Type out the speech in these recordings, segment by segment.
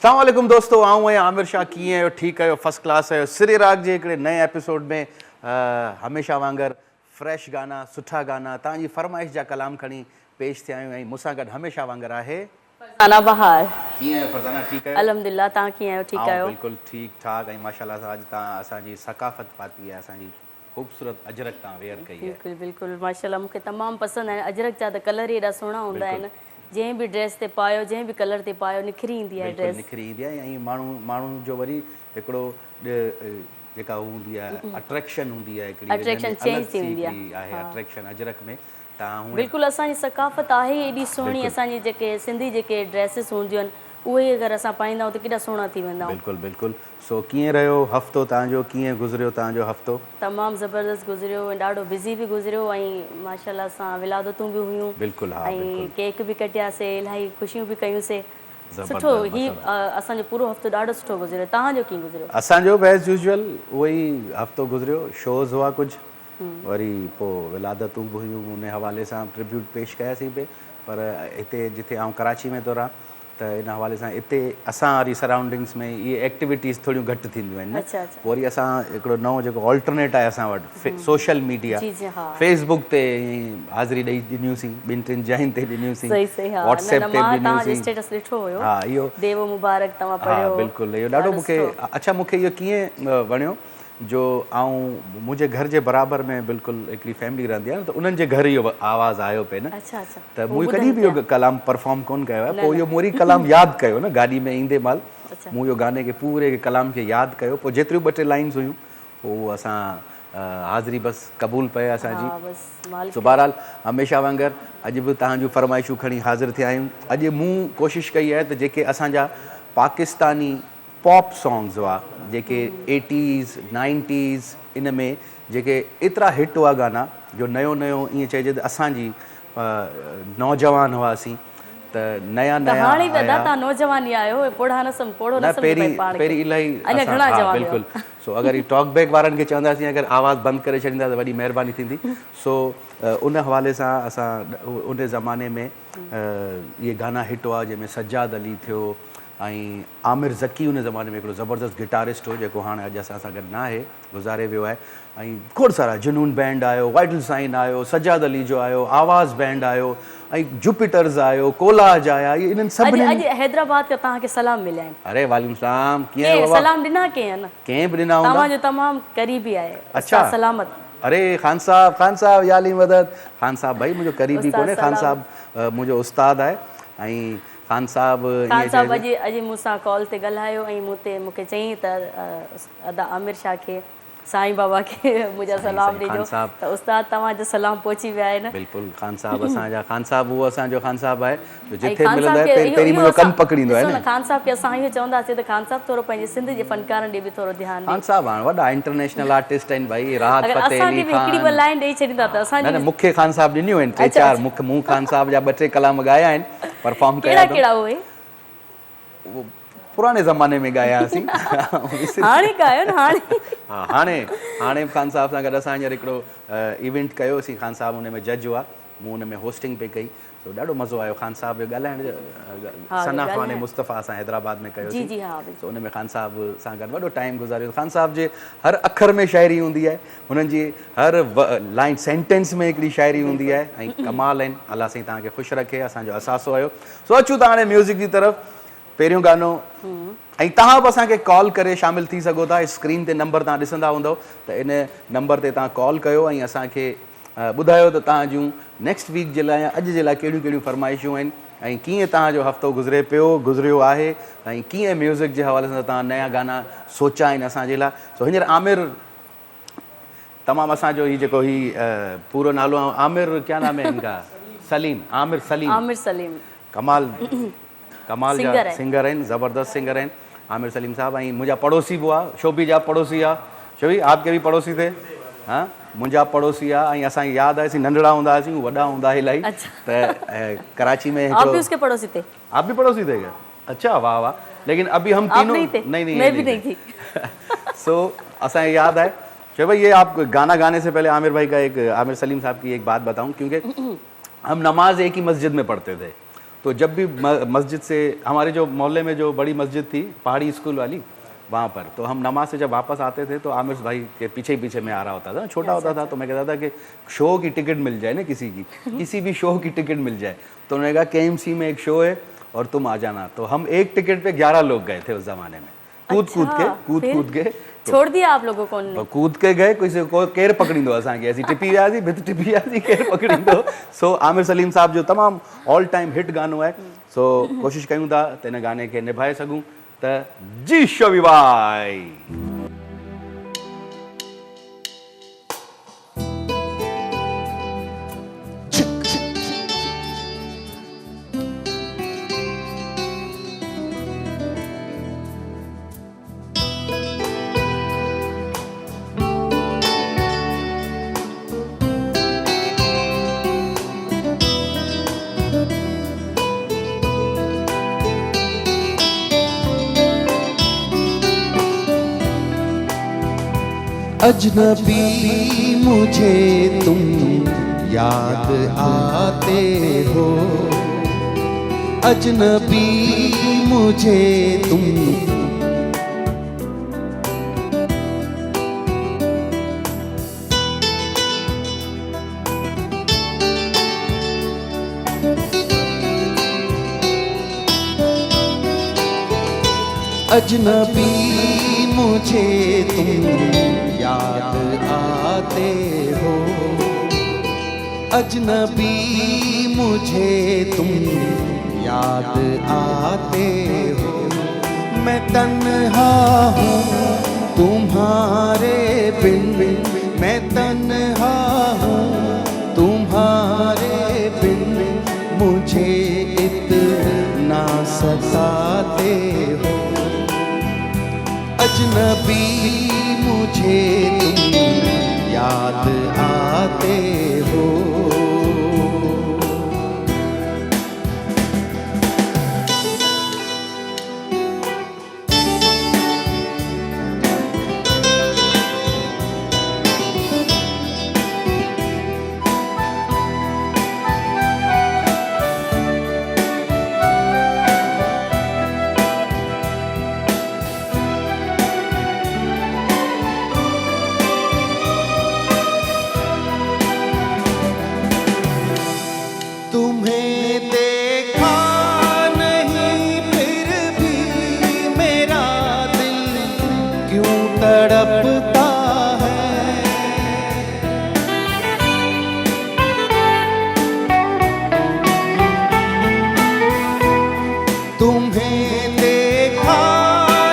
अस्सलाम वालेकुम दोस्तों, आऊँ है आमिर शाह कीअं आहियो? ठीकु आहियो? फर्स्ट क्लास आहियो? सिरे राग जे हिकिड़े नए एपिसोड में हमेशह वांगुरु फ्रेश गाना, सुठा गाना, तव्हांजी फरमाइश जा कलाम खणी पेश थिया आहियूं। ऐं मूंसां गॾु हमेशह वांगुरु आहे फरज़ाना बहार। कीअं आहियो फरज़ाना? ठीकु आहियो? अल्हम्दुलिल्लाह, तव्हां कीअं आहियो? ठीकु आहियो? बिल्कुलु ठीकु ठाक। ऐं माशाल्लाह सां अॼु तव्हां असांजी सकाफ़त पाती आहे, असांजी ख़ूबसूरत अजरक तव्हां वेयर कई आहे। बिल्कुलु बिल्कुलु माशाल्लाह, मूंखे तमामु पसंदि आहिनि। अजरक जा त कलर ई एॾा सुहिणा हूंदा आहिनि, जंहिं बि ड्रेस ते पायो, जंहिं बि कलर ते पायो निखरी ईंदी आहे ड्रेस। निखरी ईंदी आहे। ऐं माण्हू जो वरी हिकिड़ो जेका हूंदी आहे अट्रैक्शन हूंदी आहे, हिकिड़ी अट्रैक्शन चेंज थी वेंदी आहे अट्रैक्शन अजरक में। तव्हां बिल्कुलु असांजी सकाफ़त आहे एॾी सुहिणी, असांजी जेके सिंधी जेके ड्रेसिस हूंदियूं आहिनि उहे अगरि असां पाईंदा आहियूं त केॾा सुहिणा थी वेंदा आहियूं। बिल्कुलु बिल्कुलु। सो कीअं रहियो हफ़्तो तव्हांजो? कीअं गुज़रियो तव्हांजो हफ़्तो? तमामु ज़बरदस्त गुज़रियो ऐं ॾाढो बिज़ी बि गुज़रियो ऐं माशाल्लाह सां विलादतूं बि हुयूं। बिल्कुलु हा। ऐं केक बि कटियासीं, इलाही ख़ुशियूं बि कयूंसीं। सुठो ही असांजो पूरो हफ़्तो ॾाढो सुठो गुज़रियो। तव्हांजो कीअं गुज़रियो? असांजो बि एज़ यूजुअल उहो ई हफ़्तो गुज़रियो। शोज़ हुआ कुझु, वरी पोइ विलादतूं बि हुयूं, उन हवाले सां ट्रिब्यूट पेश कयासीं पिए। पर हिते जिते आउं कराची में थो रहां त इन हवाले सां हिते असां वारी सराउंडिंग्स में इहे एक्टिविटीज़ थोरियूं घटि थींदियूं आहिनि। पोइ वरी असां हिकिड़ो नओं जेको ऑल्टरनेट आहे असां वटि सोशल मीडिया, फेसबुक ते हाज़िरी ॾेई ॾिनियूंसीं, ॿिनि टिनि जॻहियुनि ते ॾिनियूंसीं, व्हाट्सएप ते बि ॾिनियूंसीं। हा इहो देव मुबारक तव्हां पढ़ियो। हा बिल्कुलु, इहो ॾाढो मूंखे अच्छा, मूंखे इहो कीअं वणियो जो ऐं मुंहिंजे घर जे बराबरि में बिल्कुलु हिकिड़ी फैमिली रहंदी आहे न, त उन्हनि जे घर इहो आवाज़ु आयो पिए न। त मूं कॾहिं बि इहो कलाम परफॉर्म कोन कयो आहे। पोइ इहो मोरी कलाम यादि कयो न, गाॾी में ईंदे महिल मूं इहो गाने खे पूरे कलाम खे यादि कयो। पोइ जेतिरियूं ॿ टे लाइन्स हुयूं पोइ उहो असां हाज़िरी बसि क़बूल पए असांजी। सो बहरहाल हमेशह वांगुरु अॼु बि तव्हांजूं फरमाइशूं खणी हाज़िर थिया आहियूं। अॼु मूं कोशिशि कई आहे त जेके असांजा पाकिस्तानी पॉप सॉन्ग्स हुआ, जेके 80s 90s इन में जेके एतिरा हिट हुआ गाना, जो नयो नयो ईअं चइजे त असांजी नौजवान हुआसीं त नया नया पहिरीं इलाही। बिल्कुलु। सो अगरि टॉक बैक वारनि खे चवंदासीं अगरि आवाज़ु बंदि करे छॾींदा त वॾी महिरबानी थींदी। सो उन हवाले सां असां उन ज़माने में इहे गाना हिट हुआ, जंहिंमें सज्जाद अली थियो ऐं आमिर ज़की उन ज़माने में हिकिड़ो ज़बरदस्त गिटारिस्ट हो, जेको हाणे अॼु असां सां गॾु न आहे, गुज़ारे वियो आहे। ऐं खोड़ सारा जुनून बैंड आयो, वाइटल साइन आयो, सज्जाद अली जो आयो, आवाज़ बैंड आयो, ऐं जुपिटर्स आयो, कोलाज आया। इन्हनि सभिनी हैदराबाद का तव्हांखे सलाम मिलिया आहिनि। अरे वालेकुम सलाम। कीअं सलाम ॾिना कंहिं बि ॾिना, तव्हांजो तमामु क़रीबी आहे। अच्छा सलामत। अरे ख़ान साहब याली मदद। ख़ान साहब भाई मुंहिंजो क़रीबी कोन्हे, ख़ान साहब मुंहिंजो उस्तादु आहे। ऐं ख़ान साहब अॼु मूंसां कॉल ते ॻाल्हायो ऐं मूंखे चयईं त आमिर शाह खे, साईं बाबा खे मुंहिंजा सलाम ॾिजो। त उस्ताद तव्हांजो सलाम पहुची विया आहिनि। बिल्कुलु। ख़ान साहब असांजा, ख़ान साहब उहो असांजो ख़ान साहब आहे जिथे मिलंदो आहे पहिरीं मुंहिंजो कमु पकड़ींदो आहे न। ख़ान साहब खे असां इहो चवंदासीं त ख़ान साहब थोरो पंहिंजे सिंध जे फनकारनि ॾे बि थोरो ध्यानु ॾियो। ख़ान साहब हाणे वॾा इंटरनेशनल आर्टिस्ट आहिनि भाई, राहत फ़तेह अली खान। हिकिड़ी ॿ लाइन ॾेई छॾींदा त असां न, मूंखे ख़ान साहब ॾिनियूं आहिनि 3-4। मूं ख़ान साहब जा 2-3 कलाम ॻाया आहिनि, परफॉर्म कया। कहिड़ा उहे? पुराने ज़माने में ॻायासीं। हाणे ॻायो न? हाणे हाणे ख़ान साहब सां गॾु असां हींअर हिकिड़ो इवेंट कयोसीं। ख़ान साहब हुन में जज हुआ, मूं हुन में होस्टिंग पे कई। तो ॾाढो मज़ो आयो। ख़ान साहब जो ॻाल्हाइण सना ख़ान मुस्तफ़ा असां हैदराबाद में कयोसीं। तो उन में ख़ान साहब सां गॾु वॾो टाइम गुज़ारियो। ख़ान साहब जे हर अखर में शाइरी हूंदी आहे, हुननि जी हर लाइन सेंटेंस में हिकिड़ी शाइरी हूंदी आहे ऐं कमाल आहिनि। अलाह साईं तव्हांखे ख़ुशि रखे। असांजो असासो आयो। सो अचूं था हाणे म्यूज़िक जी तरफ़। पहिरियों गानो, ऐं तव्हां बि असांखे कॉल करे शामिलु थी सघो था। स्क्रीन ते नंबर तव्हां ॾिसंदा हूंदव, त इन नंबर ते तव्हां कॉल कयो ऐं असांखे ॿुधायो त तव्हां जूं नेक्स्ट वीक जे लाइ या अॼु जे लाइ कहिड़ियूं कहिड़ियूं फरमाइशूं आहिनि ऐं कीअं तव्हांजो हफ़्तो गुज़रियो आहे ऐं कीअं म्यूज़िक जे हवाले सां तव्हां नया गाना सोचा आहिनि असांजे लाइ। सो हींअर आमिर तमामु असांजो हीउ जेको पूरो नालो आमिर, क्या नाम है इनका? सलीम, आमिर सलीम। कमाल जा सिंगर आहिनि, ज़बरदस्त सिंगर आहिनि आमिर सलीम साहब। ऐं मुंहिंजा पड़ोसी बि हुआ, शोभी जा पड़ोसी आहे। शोभी आपके भी पड़ोसी थे? हाँ, मुंहिंजा पड़ोसी आहे। ऐं असांखे यादि आहे, असीं नंढड़ा हूंदा हुआसीं, वॾा हूंदा इलाही। त कराची में आप भी उसके पड़ोसी थे? आप भी पड़ोसी थे क्या? अच्छा, वाह वाह। लेकिन अभी हम तीनों नहीं मैं भी नहीं थी। सो असांखे यादि आहे। चलो भाई, ये आप गाना गाने से पहले आमिर भाई का आमिर सलीम साहब की एक बात बताऊं, क्योंकि हम नमाज एक ही मस्जिद में पढ़ते थे। तो जब भी मस्जिद से, हमारे जो मोहल्ले में जो बड़ी मस्जिद थी पहाड़ी स्कूल वाली, वहाँ पर तो हम नमाज से जब वापस आते थे तो आमिर भाई के पीछे ही पीछे मैं आ रहा होता था, छोटा होता था, तो मैं कहता था कि शो की टिकट मिल जाए ना, किसी भी शो की टिकट मिल जाए। तो उन्होंने कहा KMC में एक शो है और तुम आ जाना। तो हम एक टिकट पे 11 लोग गए थे उस जमाने में, कूद के छोड़ दिया आप लोगों को? कूद के गए, कोई केर पकड़ींदो असांखे, ऐसी टिपी वियासीं, भित टिपी वियासीं, केर पकड़ींदो। सो आमिर सलीम साहब जो तमामु ऑल टाइम हिट गानो आहे, सो कोशिशि कयूं था त हिन गाने खे निभाए सघूं त जी शोविवाई। अजनबी मुझे तुम याद आते हो, अजनबी मुझे तुम अजनबी मुझे तुम याद आते हो, अजनबी मुझे तुम याद आते हो। मैं तन्हा हूँ तुम्हारे बिन, मैं तन्हा हूँ तुम्हारे बिन, मुझे इतना सताते हो। अजनबी मुझे तुम याद आते हो। तड़पता है, तुम्हें देखा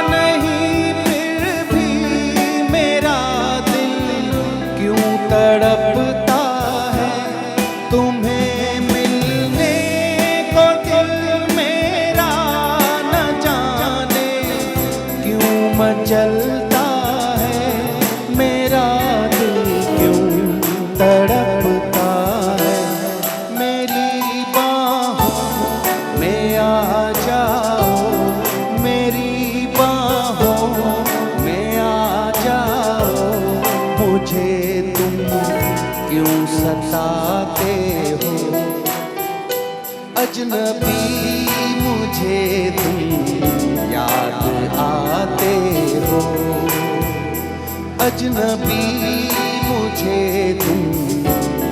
नहीं फिर भी मेरा दिल क्यों तड़पता है। तुम्हें मिलने को दिल मेरा न जाने क्यों मचलता, तड़पता है। मेरी बाहों में आ जाओ, मेरी बाहों में आ जाओ, मुझे तुम क्यों सताते हो। अजनबी मुझे तुम याद आते हो, अजनबी मुझे तुम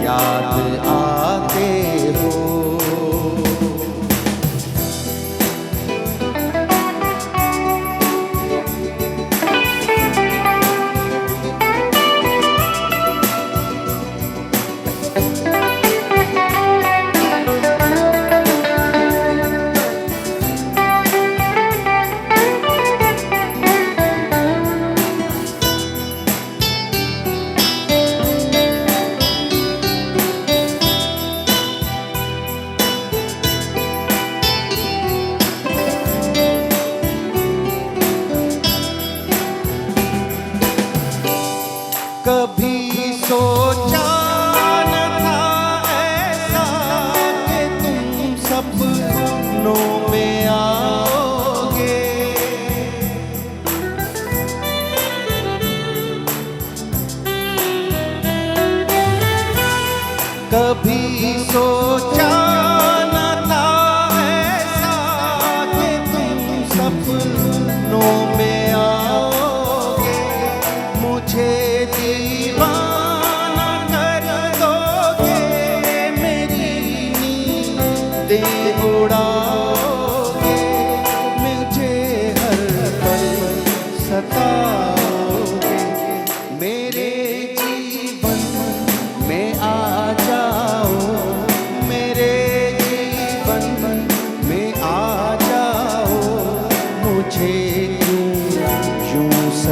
याद आते हो। कभी सोचा न था ऐसा कि तुम सपनों में आओगे, कभी सोचा न था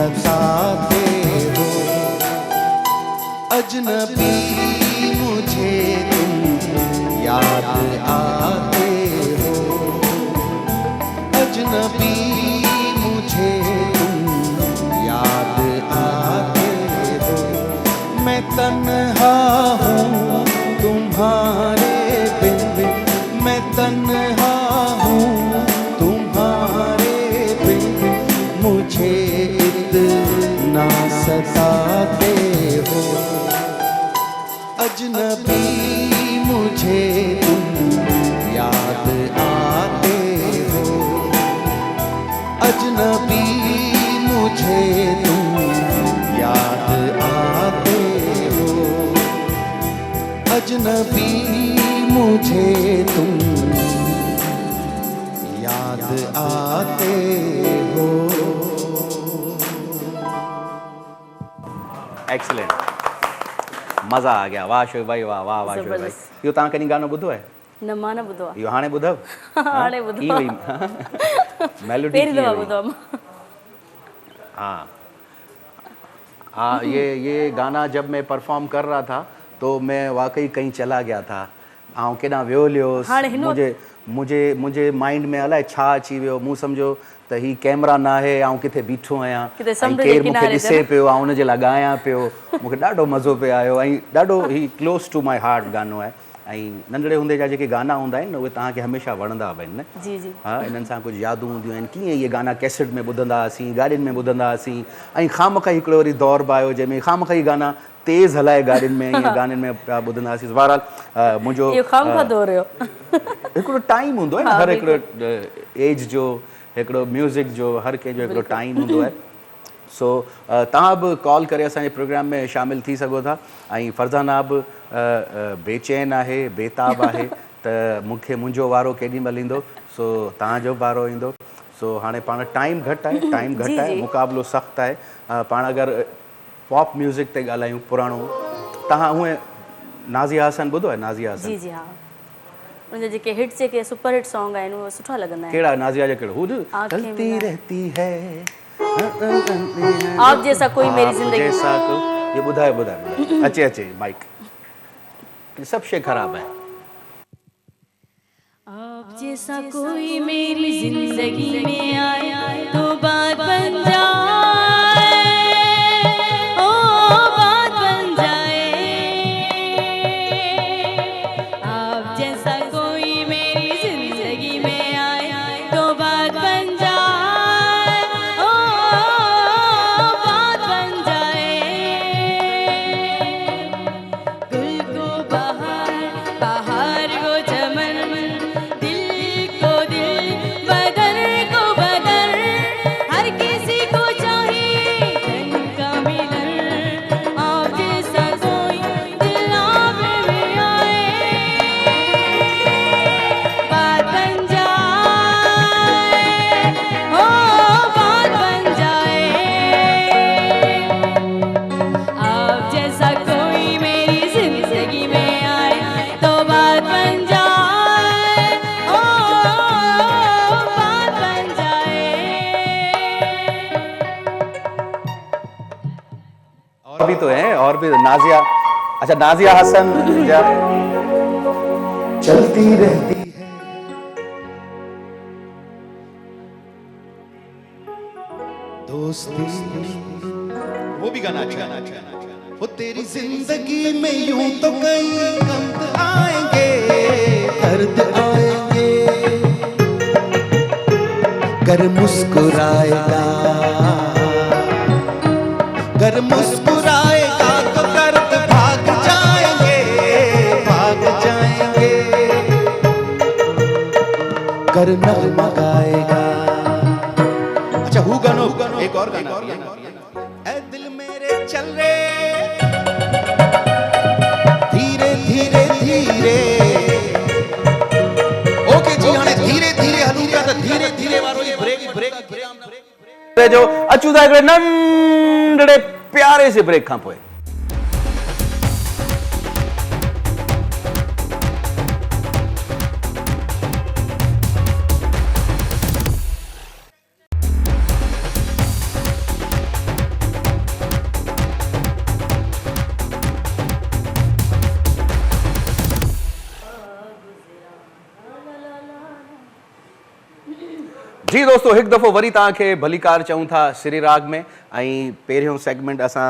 सताते हो, अजनबी मुझे तुम याद आते हो, अजनबी मुझे तुम याद आते हो। मैं तन्हा हूँ तुम्हारे बिन, मैं तन्हा हूँ तुम्हारे बिन, मुझे इतना सताते हो, अजनबी मुझे तुम याद आते हो, अजनबी मुझे तुम याद आते हो, अजनबी मुझे तुम याद आते हो। एक्सीलेंट, मज़ा आ गया, वाह शोएब भाई, वाह वाह वाह शोएब भाई। इहो तव्हां कॾहिं गानो ॿुधो आहे? न मां न ॿुधो आहे। इहो हाणे ॿुधव? हाणे ॿुधो कीअं हुई? मेलोडी पहिरीं दफ़ा ॿुधो आहे मां। हाँ हाँ, ये गाना जब मैं परफॉर्म कर रहा था तो मैं वाकई कहीं चला गया था। ऐं केॾां वियो लियोसि, मुंहिंजे माइंड में अलाए छा अची वियो, मूं सम्झो त ही कैमरा न आहे, ऐं किथे बीठो आहियां, ऐं केरु मूंखे ॾिसे पियो, ऐं हुनजे लाइ ॻायां पियो। मूंखे ॾाढो मज़ो पियो आयो, ऐं ॾाढो ही क्लोज़ टू माई हार्ट गानो आहे। ऐं नंढड़े हूंदे जा जेके गाना हूंदा आहिनि न, उहे तव्हांखे हमेशह वणंदा बि आहिनि न। जी जी। हा, इन्हनि सां कुझु यादूं हूंदियूं आहिनि, कीअं इहे गाना कैसेट में ॿुधंदा हुआसीं, गाॾियुनि में ॿुधंदा हुआसीं, ऐं ख़ामख़ा हिकिड़ो वरी दौर बि आयो जंहिंमें ख़ामख़ा ई गाना तेज़ हलाए गाॾियुनि में ईअं गाननि में पिया ॿुधंदा हुआसीं। बहरहाल मुंहिंजो हिकिड़ो टाइम हूंदो आहे न, हर हिकिड़ो एज जो हिकिड़ो म्यूज़िक जो हर कंहिंजो हिकिड़ो टाइम हूंदो आहे। सो तव्हां बि कॉल करे असांजे प्रोग्राम में शामिलु थी सघो था। ऐं फरज़ाना बि बेचैन आहे, बेताब आहे त मूंखे मुंहिंजो वारो केॾी महिल ईंदो, सो तव्हांजो वारो ईंदो। सो हाणे पाण टाइम घटि आहे, मुक़ाबिलो सख़्तु आहे। पाण अगरि पॉप म्यूज़िक ते ॻाल्हायूं पुराणो, तव्हां उहे नाज़िया हसन ॿुधो आहे? नाज़िया हसन, जी जी हा, उनजा जेके हिट, जेके सुपर हिट सॉन्ग आहिनि उहे सुठा लॻंदा आहिनि। कहिड़ा नाज़िया जा कहिड़ो? चलती रहती है आप जैसा कोई मेरी ज़िंदगी, जैसा को, ये ॿुधाए अचे माइक, सब शे खराब है। आप जैसा कोई मेरी जिंदगी में आए तो बात बन जाए, ओ बात बन जाए। आप जैसा कोई मेरी जिंदगी में आए तो बात बन जाए, ओ बात बन जाए। गुल को बहार, बहार को चमन, दिल को दिल, बदन को बदन, हर किसी को चाहिए तन का मिलन। आप जैसा कोई दिल आप में आए, बात बन जाए, हो बात बन जाए। आप जैसा कोई मेरी जिंदगी में आए तो बात बन जाए, ओ बात बन जाए। और भी तो है, और भी नाज़िया, अच्छा नाज़िया हसन जा चलती रहती है, दोस्ती, वो भी गाना अच्छा है। वो तेरी जिंदगी में यूं तो कई गम आएंगे, दर्द आएंगे, कर मुस्कुराएगा, कर मुस्कुराएगा तो दर्द भाग जाएंगे, भाग जाएंगे, कर नगमा गाएगा। अच्छा हु गानो, एक और गाना, ऐ दिल मेरे चल रे धीरे धीरे धीरे। ओके जी, हाणे धीरे धीरे हलूंगा त धीरे धीरे वारो ये ब्रेक जो अचूं था हिकिड़े नंढड़े प्यारे से ब्रेक खां पोइ। जी दोस्तों, हिकु दफ़ो वरी तव्हांखे भलीकार चऊं था सिरी राग में। ऐं पहिरियों सेगमेंट असां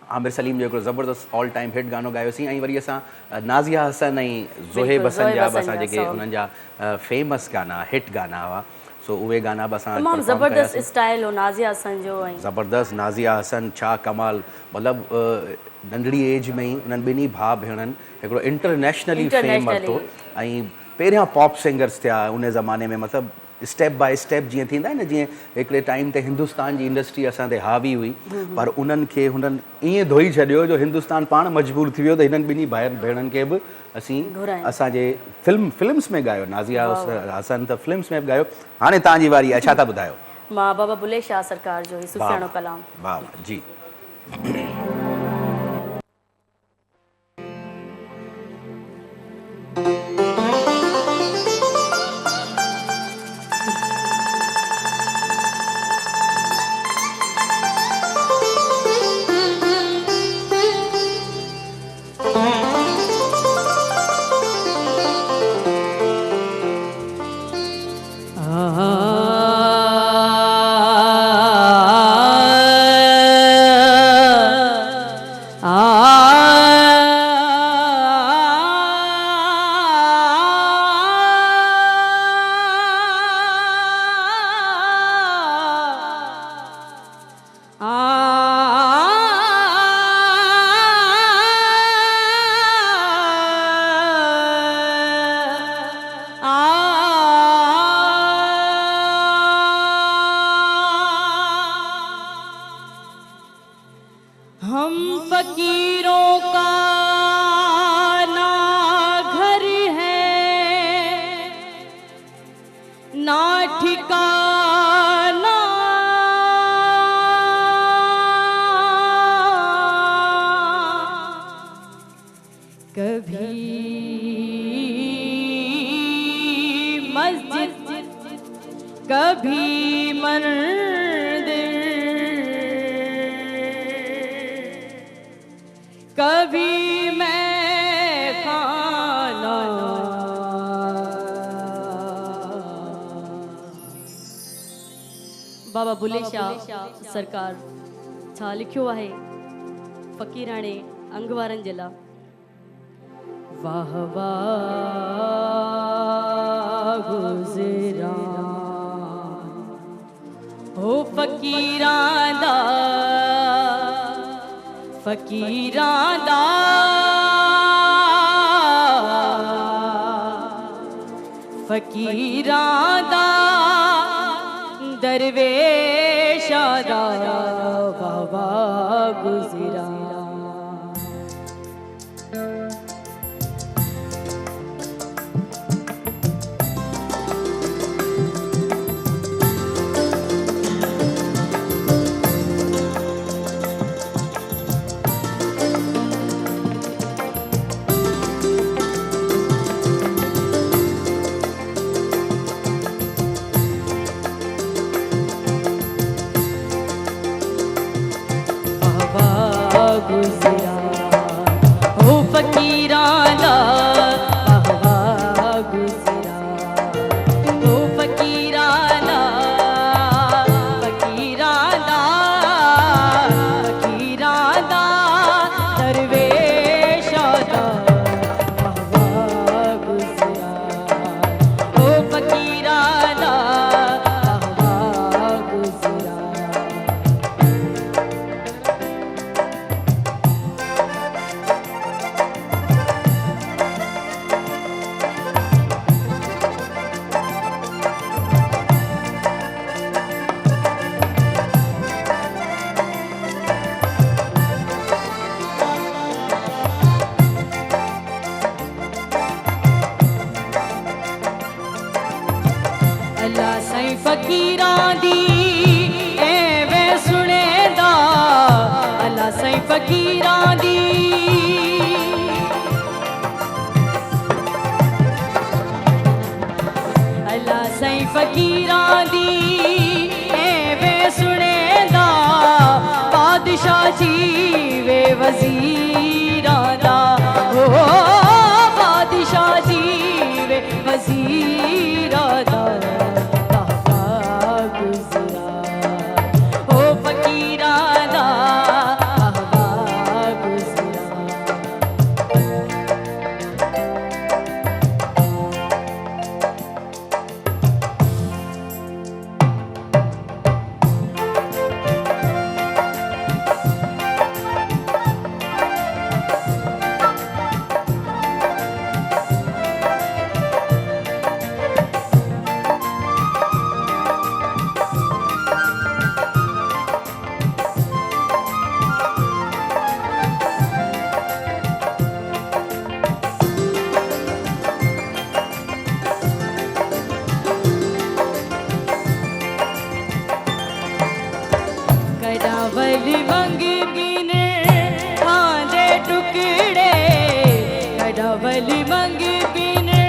आमिर सलीम जो हिकिड़ो ज़बरदस्त ऑल टाइम हिट गानो ॻायोसीं, ऐं वरी असां नाज़िया हसन ऐं ज़ोहेब हसन जा बि असां जेके उन्हनि जा फेमस गाना हिट गाना हुआ, सो उहे गाना बि असां ज़बरदस्त स्टाइल हो नाज़िया हसन जो। ज़बरदस्त नाज़िया हसन छा कमाल, मतिलबु नंढड़ी एज में ई उन्हनि ॿिन्ही भाउ भेणनि हिकिड़ो इंटरनेशनली फेम वरितो, ऐं पहिरियां पॉप सिंगर्स थिया उन ज़माने में। मतिलबु स्टेप बाय स्टेप जीअं थींदा आहिनि न, जीअं हिकिड़े टाइम ते हिंदुस्तान जी इंडस्ट्री असां ते हावी हुई, पर उन्हनि खे हुननि ईअं धोई छॾियो जो हिंदुस्तान पाण मजबूर थी वियो त हिननि ॿिन्ही भाइर भेणनि खे बि असीं असांजे फिल्म्स में ॻायो। नाज़िया हसन त फिल्म्स में बि ॻायो। हाणे तव्हांजी वारी आहे, छा था ॿुधायो? मां बाबा बुले शाह सरकार जो ही सुफ़ियानो कलाम। वाह जी। बाबा बुले शाह सरकार छा लिखियो आहे फ़क़ीराणे अंग वारनि जे लाइ? वाह वाह गुज़रान हो फ़क़ीरां दा दरवेशा दा वाह वाह गुज़रान। कडावली मंगीने खांदे टुकड़े कडावली मंगीने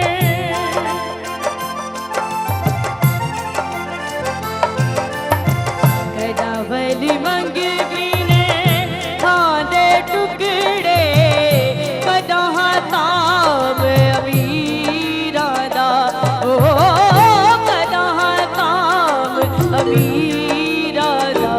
कडावली मंगीने खांदे टुकड़े कदा ताम अमीरा दा ओ कदा ताम अमीरा दा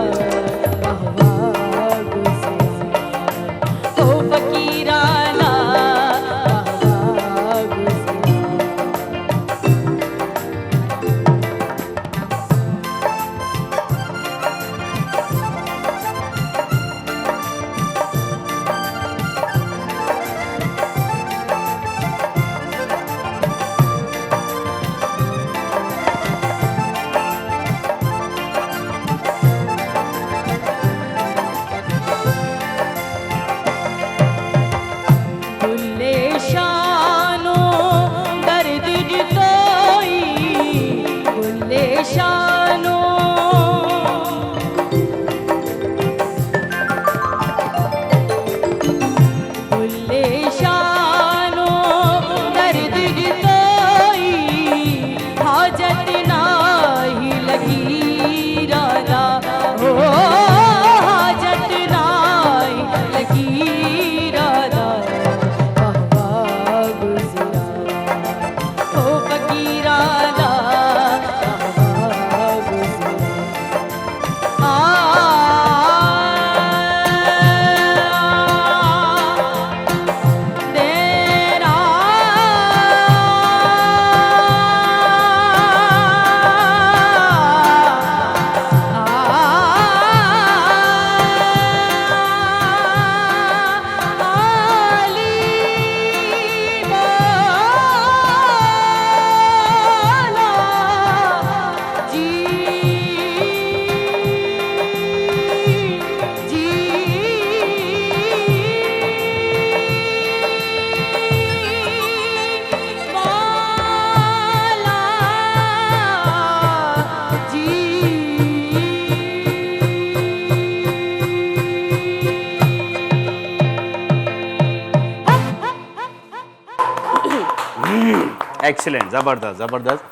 एक्सीलेंट, ज़बरदस्त ज़बरदस्त।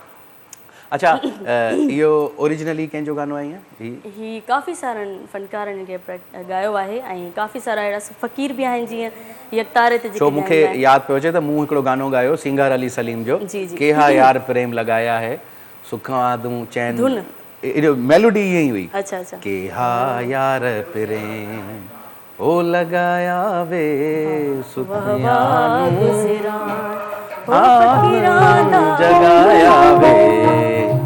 अच्छा इहो ओरिजिनली कंहिंजो गानो आहे ईअं? ही काफ़ी सारनि फ़नकारनि खे ॻायो आहे ऐं काफ़ी सारा अहिड़ा फ़क़ीर बि आहिनि जीअं यकतारे ते। छो मूंखे यादि पियो अचे त मूं हिकिड़ो गानो ॻायो सिंगार अली सलीम जो, केहा यार प्रेम लॻाया है सुखा दूं चैन, धुन मेलोडी ईअं ई हुई। अच्छा अच्छा। केहा यार प्रेम ओ लॻाया वे सुखिया जगाया वे।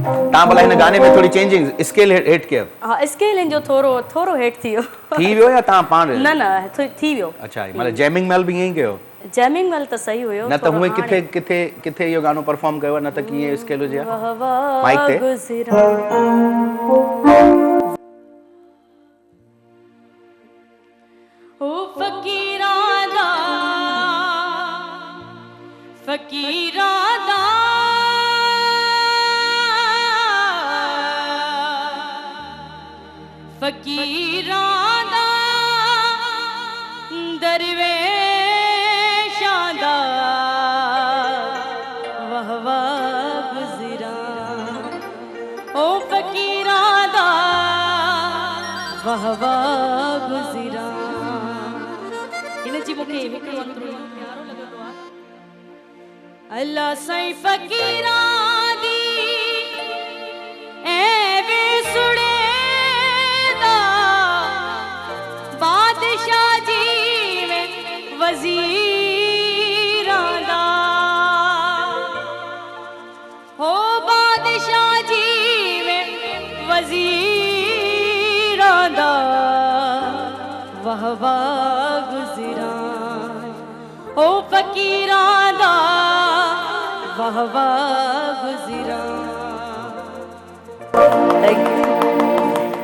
तव्हां भला हिन गाने में थोरी चेंजिंग स्केल हेठि कयो? हा स्केल हिन जो थोरो हेठि थी वियो या तव्हां पाण? न थी वियो। अच्छा मतलब जैमिंग महिल बि ईअं ई कयो? जैमिंग महिल त सही हुयो, न त हूअं किथे किथे किथे इहो गानो परफॉर्म कयो न त कीअं स्केल हुजे माइक ते? फकीरां दा दरवेशां दा वाह वाह गुज़रा ओ फकीरां दा वाह वाह गुज़रा। इन जी मूंखे हिकिड़ो अंतरो प्यारो लॻंदो आहे। अल्लाह साईं फकीरां दी वज़ीरां दा हो बादशाह जी में वज़ीरां दा वाह वाह गुज़रा हो फ़कीरां दा वाह वाह गुज़रा।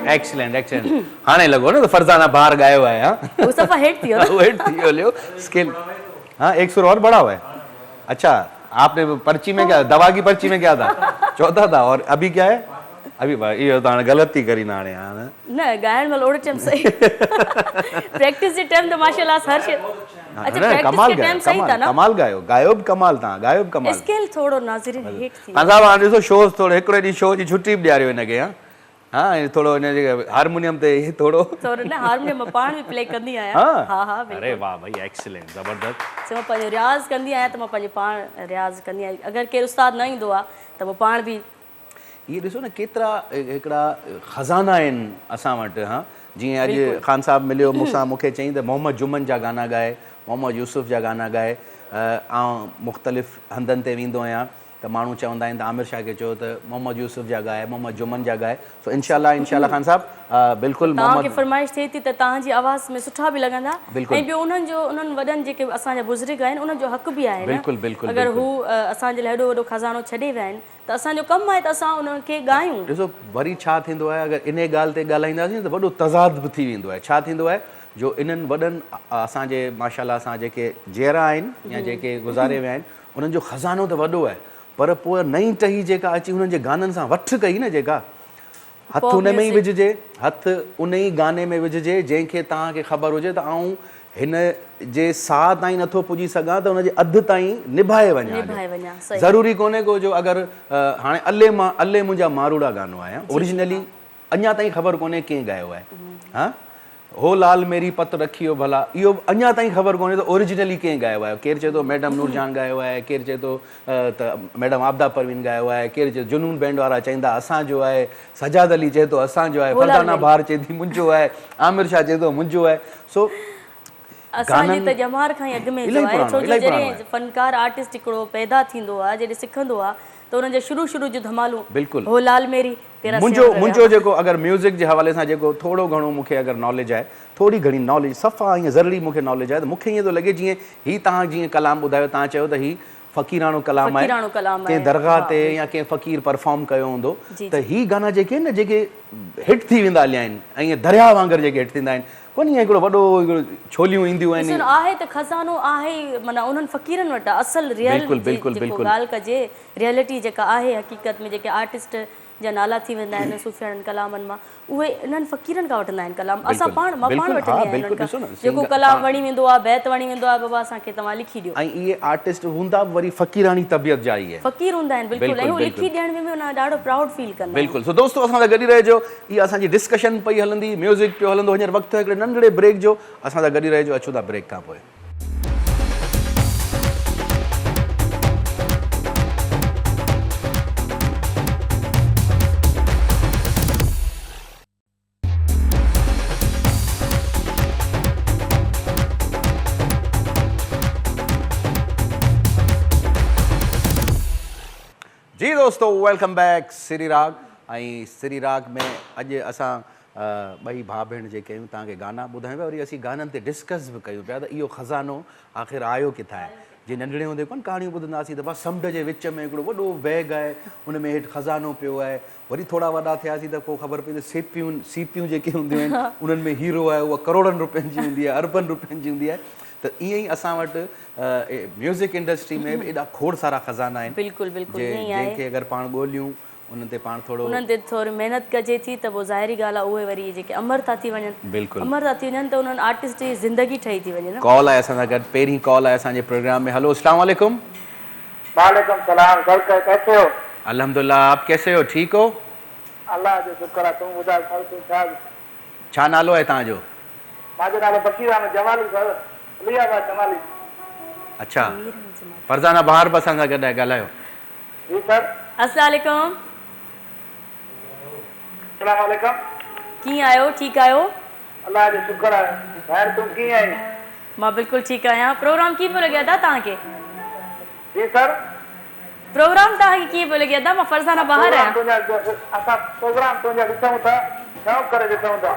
Excellent excellent. हाणे लॻो न त फरज़ाना बाहर गायो है। हाँ वो सफा हेड थी वो हेड थी लियो स्केल। हाँ एक सुर और बढ़ा हुआ है। अच्छा आपने पर्ची में क्या, दवा की पर्ची में क्या था? चौथा था और अभी क्या है? अभी इहो त हाणे ग़लती करी ना हाणे हाणे न ॻाइण महिल ओड़े टाइम सही प्रैक्टिस जे टाइम त माशाल्लाह हर शइ अच्छा प्रैक्टिस कमाल के टाइम सही था गायो ना कमाल गायो गायो बि कमाल तव्हां गायो बि कमाल स्केल थोड़ो नाज़रीन हेठ थी खान साहब हाणे ॾिसो शोज़ थोरो हिकिड़े ॾींहुं शो जी छुट्टी बि ॾियारियो हिनखे हा थोरो हिनजे हारमोनियम ते थोरो न हारमोनियम मां पाण बि प्ले कंदी आहियां हा हा अरे वाह भाई एक्सीलेंट ज़बरदस्त मां पंहिंजो रियाज़ कंदी आहियां त मां पंहिंजो पाण रियाज़ कंदी आहियां अगरि केरु उस्ताद न ईंदो आहे त पोइ पाण बि ये ॾिसो न केतिरा हिकिड़ा खज़ाना आहिनि असां वटि हा जीअं अॼु ख़ान साहब मिलियो मूंसां मूंखे चयईं त मोहम्मद जुमन जा गाना ॻाए मोहम्मद यूसुफ जा गाना ॻाए ऐं मुख़्तलिफ़ हंधनि ते वेंदो आहियां त माण्हू चवंदा आहिनि त आमिर शाह खे चयो त मोहम्मद यूसुफ जा ॻाए मोहम्मद जुमन जा ॻाए सो इंशाल्लाह ख़ान साहब बिल्कुलु तव्हांखे फरमाइश थिए थी त तव्हांजी आवाज़ में सुठा बि लॻंदा ऐं ॿियो उन्हनि वॾनि जेके असांजा बुज़ुर्ग आहिनि उन्हनि जो हक़ बि आहे बिल्कुलु बिल्कुलु अगरि हू असांजे लाइ हेॾो वॾो खज़ानो छॾे विया आहिनि त असांजो कमु आहे त असां उन्हनि खे ॻायूं ॾिसो वरी छा थींदो आहे अगरि इन ॻाल्हि ते ॻाल्हाईंदासीं त वॾो तज़ाद बि थी वेंदो आहे छा थींदो आहे जो इन्हनि वॾनि असांजे माशाल्लाह सां जेके जेरा आहिनि या जेके गुज़ारे विया आहिनि उन्हनि जो खज़ानो त वॾो आहे पर पोइ नई टही जेका अची हुननि जे गाननि सां वठ कई न जेका हथु उन में ई विझिजे हथु उन ई गाने में विझिजे जंहिंखे तव्हांखे ख़बर हुजे त आउं हिन जे साह ताईं नथो पुॼी सघां त हुनजे अधु ताईं निभाए वञां ज़रूरी कोन्हे को जो अगरि हाणे अले मुंहिंजा मारूड़ा गानो आहे ओरिजिनली अञा ताईं ख़बर कोन्हे कंहिं ॻायो आहे हा हो लाल मेरी पत रखियो भला इहो अञा ताईं ख़बर कोन्हे त ओरिजिनली कंहिं ॻायो आहे केरु चए थो मैडम नूरजान ॻायो आहे केरु चए थो त मैडम आबदा परवीन ॻायो आहे केरु चए जुनून बैंड वारा चवंदा असांजो आहे सजाद अली चए थो असांजो आहे फरदाना बहार चए थी मुंहिंजो आहे आमिर शाह चए थो मुंहिंजो आहे सो असांजे त ॼमार खां ई अॻु में जो आहे छो जो जॾहिं फनकार आर्टिस्ट हिकिड़ो पैदा थींदो आहे जॾहिं सिखंदो आहे त हुननि जे शुरू जो धमालूं बिल्कुलु हो लाल मेरी मुंहिंजो जेको अगरि म्यूज़िक जे हवाले सां जेको थोरो घणो मूंखे अगरि नॉलेज आहे थोरी घणी नॉलेज सफ़ा ईअं ज़रूरी मूंखे नॉलेज आहे त मूंखे ईअं थो लॻे जीअं हीअ तव्हां जीअं कलाम ॿुधायो तव्हां चयो त हीअ फ़क़ीरानो कलाम आहे कंहिं दरगाह ते या कंहिं फ़क़ीर परफॉर्म कयो हूंदो त हीअ गाना जेके आहिनि न जेके हिट थी वेंदा हलिया आहिनि ऐं ईअं दरिया वांगुरु जेके हिट थींदा आहिनि कोन ईअं हिकिड़ो वॾो छोलियूं ईंदियूं आहिनि आहे त खज़ानो आहे माना उन्हनि फ़क़ीरनि वटि असुल रियल ॻाल्हि कजे रियलिटी जेका आहे हक़ीक़त में जेके आर्टिस्ट जा नाला थी वेंदा आहिनि सूफ़ियाणनि कलामनि मां उहे इन्हनि फ़क़ीरनि खां वठंदा आहिनि कलाम असां पाण वठंदी आहियां जेको कलाम वणी वेंदो आहे बैत वणी वेंदो आहे बाबा असांखे तव्हां लिखी ॾियो ऐं इहे आर्टिस्ट हूंदा बि वरी फ़क़ीरानी तबियत जा ई आहे फ़क़ीर हूंदा आहिनि बिल्कुलु ऐं लिखी ॾियण में बि ॾाढो प्राउड फील कंदा बिल्कुलु सो दोस्तो असां सां गॾु रहिजो इहा असांजी डिस्कशन पई हलंदी म्यूज़िक पियो हलंदो हींअर वक़्तु हिकिड़े नंढड़े ब्रेक जो असां सां गॾु रहिजो अचूं था ब्रेक खां पोइ जी दोस्तों वेलकम बैक सिरी राग ऐं सिरी राग में अॼु असां ॿई भाउ भेण जेके आहियूं तव्हांखे गाना ॿुधायूं पिया वरी असीं गाननि ते डिस्कस बि कयूं पिया त इहो खज़ानो आख़िर आयो किथां आहे जीअं नंढड़े हूंदे कोन कहाणियूं ॿुधंदासीं त बसि समुंड जे विच में हिकिड़ो वॾो बैग आहे उन में हेठि खज़ानो पियो आहे वरी थोरा वॾा थियासीं त पोइ ख़बर पई त सीपियूं जेके हूंदियूं आहिनि उन्हनि में हीरो आहे उहा करोड़नि रुपयनि जी हूंदी आहे अरबनि रुपयनि जी हूंदी आहे त ईअं ई असां वटि म्यूज़िक इंडस्ट्री में बि एॾा खोड़ सारा खज़ाना आहिनि जंहिंखे अगरि पाण ॻोल्हियूं उन्हनि ते पाण उन्हनि ते थोरी महिनत कजे थी त पोइ ज़ाहिरी ॻाल्हि आहे उहे वरी जेके अमर था थी वञनि बिल्कुलु अमर था थी वञनि त उन्हनि आर्टिस्ट जी ज़िंदगी ठही थी वञे न कॉल आहे असां सां गॾु पहिरीं कॉल आहे असांजे प्रोग्राम में हेलो अस्सलाम वालेकुम वालेकुम सलाम सर कैसे हो अल्हम्दुलिल्लाह आप कैसे हो ठीक हो अल्लाह जो शुक्र आहे तुम ॿुधायो सर तूं छा नालो आहे तव्हांजो मुंहिंजो नालो बशीर अहमद जमाली सर अलियाबाद जमाली अच्छा फरज़ाना बहार बि असां सां गॾु आहे ॻाल्हायो जी सर अस्सलाम वालेकुम अस्सलाम वालेकुम कीअं आहियो ठीकु आहियो अल्लाह जो शुक्र आहे ख़ैर तूं कीअं आहीं मां बिल्कुलु ठीकु आहियां प्रोग्राम कीअं पियो लॻे अदा तव्हांखे जी सर प्रोग्राम तव्हांखे कीअं पियो लॻे अदा मां फरज़ाना बहार आहियां असां प्रोग्राम तुंहिंजा ॾिसूं था शौक़ करे ॾिसूं था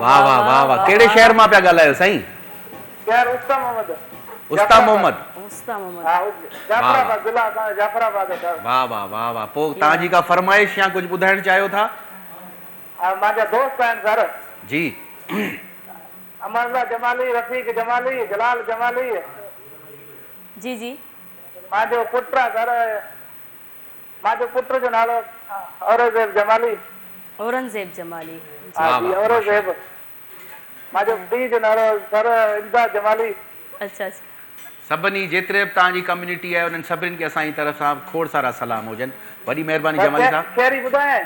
वाह वाह वाह वाह कहिड़े शहर मां पिया ॻाल्हायो साईं शहर उस्ता मोहम्मद हा जाफराबाद ज़िला असां जाफराबाद सर वाह वाह वाह वाह पोइ तव्हांजी का फरमाइश या कुझु ॿुधाइणु चाहियो था मुंहिंजा दोस्त आहिनि सर जी अमरला जमाली रफ़ीक जमाली जलाल जमाली जी जी मुंहिंजो पुटु आहे सर मुंहिंजो पुट जो नालो औरंगज़ेब जमाली औरंगजेब जमाली। हाँ जी औरंगजेब माजो दी जो नालो सर इम्तियाज़ जमाली। अच्छा सभिनी जेतिरे बि तव्हांजी कम्युनिटी आहे उन्हनि सभिनीनि खे असांजी तरफ़ सां खोड़ सारा सलाम हुजनि। वॾी महिरबानी जमाली साहब। शायरी ॿुधाए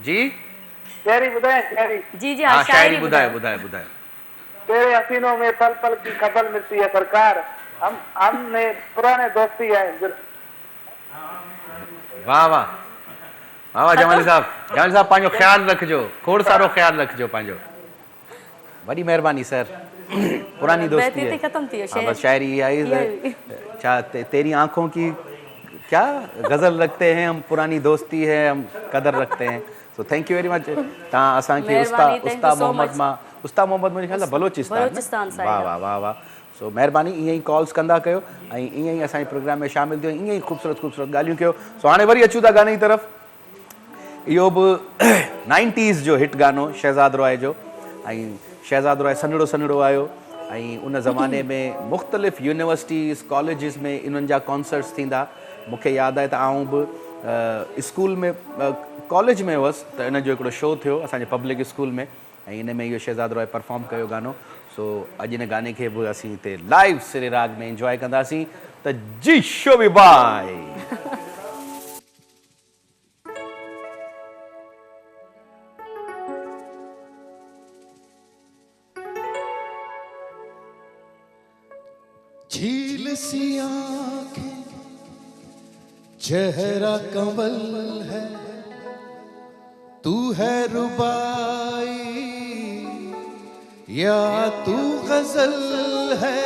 जी शायरी ॿुधाए शायरी। जी जी हाँ शायरी ॿुधायो ॿुधायो ॿुधायो। तेरे हसीनों में पल पल की खबर मिलती है सरकार, हमने पुराने दोस्ती है। वाह वाह वाह वाह जमाली साहब। जमाली साहब पंहिंजो ख़्यालु रखिजो, खोड़ सारो ख़्यालु रखिजो पंहिंजो। वॾी महिरबानी सर। पुरानी दोस्ती है। खत्म थी हाँ बस शायरी आई अच्छा तेरी आंखों की क्या गजल रखते हैं हम, पुरानी दोस्ती है हम कदर रखते हैं। So thank you very much. तव्हां असांखे उस्ताद मोहम्मद मुंहिंजे ख़्याल बलोचिस्तान। वाह वाह वाह वाह। सो महिरबानी ईअं ई कॉल्स कंदा कयो ऐं ईअं ई असांजे प्रोग्राम में शामिल थियो, ईअं ई ख़ूबसूरत ॻाल्हियूं कयो। सो हाणे वरी अचूं था गाने जी तरफ़। इहो बि 90s जो हिट गानो शहज़ाद रॉय जो। ऐं शहज़ाद रॉय सन्हड़ो सन्हड़ो आयो ऐं उन ज़माने में मुख़्तलिफ़ यूनिवर्सिटीज़ कॉलेजिस में इन्हनि जा कॉन्सर्ट्स थींदा। मूंखे यादि आहे त आउं बि स्कूल में कॉलेज में हुअसि त इन जो हिकिड़ो शो थियो असांजे पब्लिक स्कूल में ऐं इन में इहो शहज़ाद रॉय परफॉर्म कयो गानो। सो अॼु इन गाने खे बि असीं हिते लाइव सिरे राग में इंजॉय कंदासीं। त जी शोबी बाय। झील सी आंखें चेहरा कंवल है, तू है रुबाई या तू गजल है।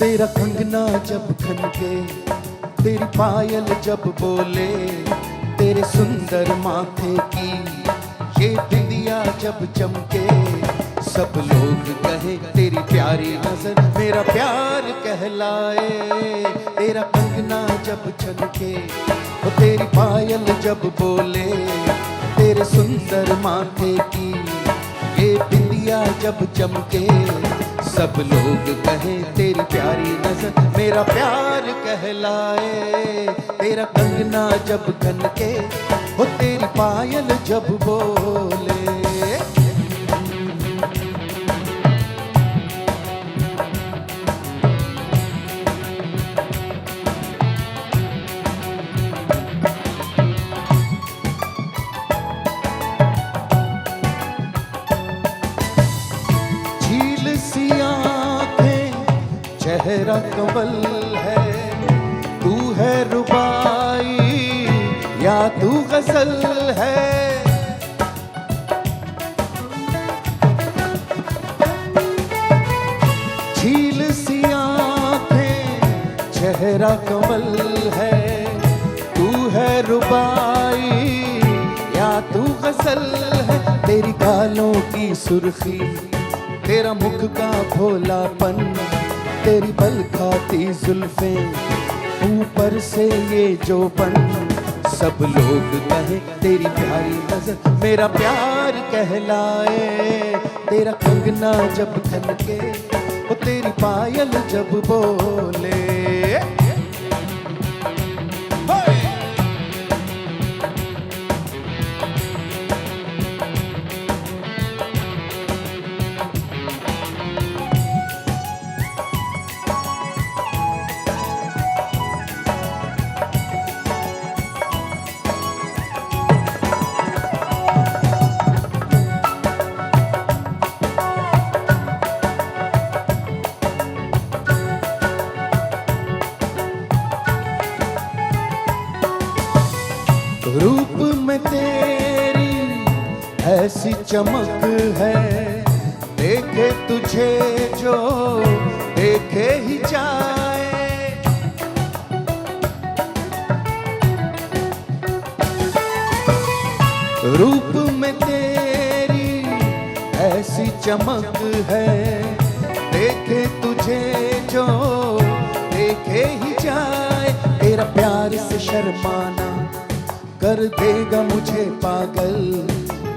तेरा कंगना जब खनके, तेरी पायल जब बोले, तेरे सुंदर माथे की ये बिंदिया जब चमके, सब लोग कहे तेरी प्यारी नजर मेरा प्यार कहलाए। तेरा कंगना जब खनके, तेरी पायल जब बोले, तेरे सुंदर माथे की ये बिंदिया जब चमके, सब लोग कहे तेरी प्यारी नजर मेरा प्यार कहलाए। तेरा कंगना जब खनके, हो तेरी पायल जब बोले। चेहरा कंवल है, तू है रुबाई या तू गजल है। झील सी आंखें चेहरा कंवल है, तू है रुबाई या तू गजल है। तेरी गालों की सुर्खी, तेरा मुख का भोलापन, तेरी बल खाती जुल्फें, ऊपर से ये जोबन, सब लोग कहे तेरी प्यारी नजर मेरा प्यार कहलाए। तेरा कंगना जब खनके, वो तेरी पायल जब बोले। रूप में तेरी ऐसी चमक है, देखे तुझे जो देखे ही जाए। रूप में तेरी ऐसी चमक है, देखे तुझे जो देखे ही जाए, तेरा प्यार से शर्माना कर देगा मुझे पागल,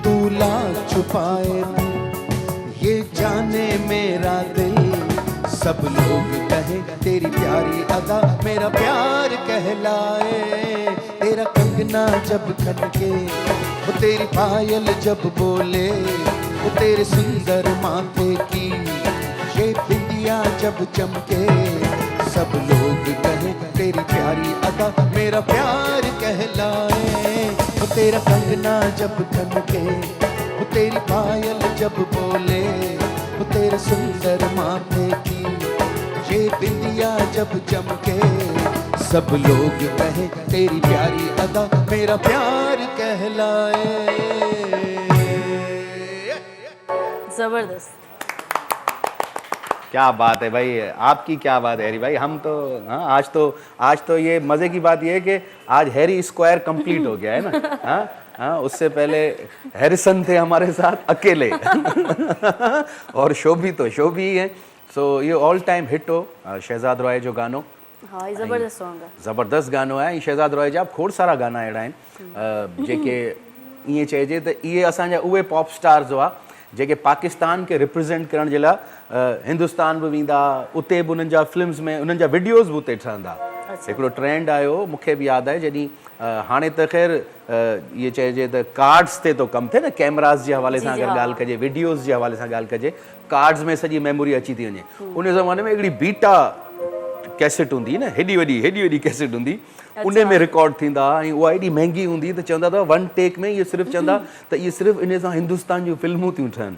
तू लाख छुपाए ये जाने मेरा दिल, सब लोग कहे तेरी प्यारी अदा मेरा प्यार कहलाए, तेरा कंगना जब खनके, वो तेरी पायल जब बोले, वो तेरे सुंदर माथे की ये बिंदिया जब चमके, सब लोग कहे तेरी प्यारी अदा मेरा प्यार कहलाए, वो तेरा कंगना जब खनके, वो तेरी पायल जब बोले, वो तेरे सुंदर माथे की ये बिंदिया जब चमके, सब लोग कहे तेरी प्यारी अदा मेरा प्यार कहलाए। जबरदस्त, क्या बात है भाई, आपकी क्या बात है हैरी भाई। हम तो हाँ, आज तो ये मजे की बात ये है कि आज हैरी स्क्वायर कंप्लीट हो गया है ना। हाँ, उससे पहले हैरिसन थे हमारे साथ अकेले और शोभी ही है। सो ये ऑल टाइम हिट हो शहज़ाद रॉय जो गानो। हाँ, जबरदस्त सॉन्ग है, ज़बरदस्त गानो आहे। शहज़ाद रॉय जा खोड़ सारा गाना अहिड़ा आहिनि जेके ईअं चइजे त इहे असांजा उहे पॉप स्टार्स हुआ जेके पाकिस्तान के रिप्रेज़ेंट करण जे लाइ हिंदुस्तान बि वेंदा, उते बि उन्हनि जा फिल्म्स में उन्हनि जा वीडियोज़ बि उते ठहंदा। हिकिड़ो ट्रेंड आयो, मूंखे बि यादि आहे जॾहिं हाणे त ख़ैर इहे चइजे त कार्ड्स ते थो कमु थिए न, कैमरास जे हवाले सां अगरि ॻाल्हि कजे, वीडियोज़ जे हवाले सां ॻाल्हि कजे, कार्ड्स में सॼी मेमोरी अची थी वञे। उन ज़माने में हिकिड़ी बीटा कैसेट हूंदी न, हेॾी वॾी कैसेट हूंदी, उन में रिकॉर्ड थींदा ऐं उहा एॾी महांगी हूंदी त चवंदा अथव वन टेक में इहे सिर्फ़ु चवंदा त इहे सिर्फ़ु इन सां हिंदुस्तान जूं फिल्मूं थियूं ठहनि।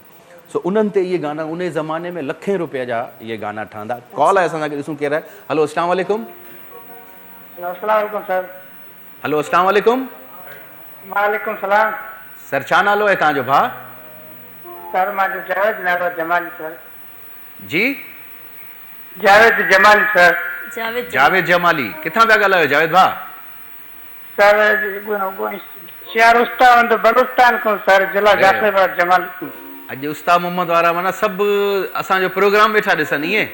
सो उन्हनि ते इहे गाना उन ज़माने में लखें रुपए जा इहे गाना ठहंदा। कॉल आहे असां सां, ॾिसूं केरु आहे। हलो अस्सलाम वालेकुम। सर। हलो अस्सलाम वालेकुम। वालेकुम सलाम सर, छा नालो आहे तव्हांजो भाउ? सर मुंहिंजो जावेद जमाली सर। जी, जावेद जमाली सर। जावेद जमाली, किथां पिया ॻाल्हायो जावेद भाउ? सर शहर बलूचिस्तान को सर, जिला जाफराबाद जमाली। अॼु उस्ताद मोहम्मद वारा माना सभु असांजो प्रोग्राम वेठा ॾिसनि ईअं?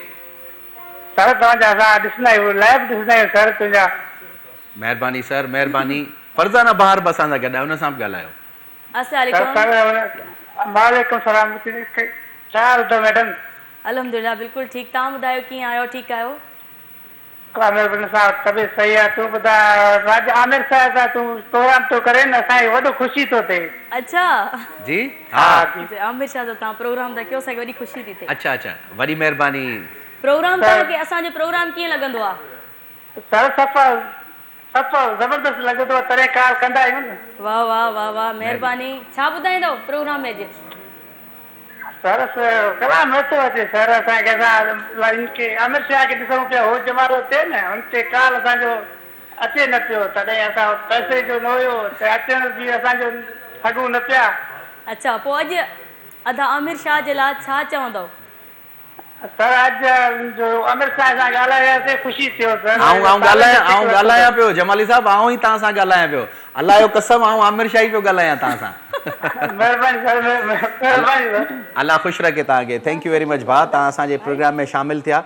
सर तव्हांजा असां ॾिसंदा आहियूं, लाइव ॾिसंदा आहियूं सर तुंहिंजा। महिरबानी सर, महिरबानी। फरज़ाना बहार बि असां सां गॾु आहे, हुन सां बि ॻाल्हायो। वालेकुम सलाम। छा हाल अथव मैडम? अल्हम्दुलिल्लाह बिल्कुलु ठीकु, तव्हां ॿुधायो कीअं आहियो? ठीकु आहियो? तबियत सही आहे। तूं ॿुधा राज आमिर साहिब सां तूं प्रोग्राम थो करे न, असांखे वॾो ख़ुशी थो थिए। अच्छा जी, हा आमिर शाह तव्हां प्रोग्राम था कयो, असांखे वॾी ख़ुशी थी थिए। अच्छा, वॾी महिरबानी। प्रोग्राम तव्हांखे असांजो प्रोग्राम कीअं लॻंदो आहे? सर सफ़ल ज़बरदस्त लॻंदो आहे, तॾहिं कार कंदा आहियूं न। वाह वाह वाह वाह, महिरबानी। छा ॿुधाईंदव प्रोग्राम में अॼु? सर कलाम नथो अचे सर, असांखे इनके आमिर शाह खे ॾिसूं पिया, हो जमानो थिए न, हुन ते काल असांजो अचे न पियो, तॾहिं असां पैसे जो न हुयो त अचण बि असांजो सघूं न पिया। अच्छा, पोइ अॼु अदा आमिर शाह जे लाइ छा चवंदव? सर अॼु जो आमिर शाह सां ॻाल्हायासीं, ख़ुशी थियो सर। आऊं ॻाल्हायां पियो जमाली साहब, आऊं ई तव्हां सां ॻाल्हायां पियो। अलाह जो कसम, आऊं आमिर शाह पियो ॻाल्हायां तव्हां सां। महिरबानी सर, महिरबानी सर। अलाह ख़ुशि रखे तव्हांखे। थैंक यू वेरी मच भाउ, तव्हां असांजे प्रोग्राम में शामिलु थिया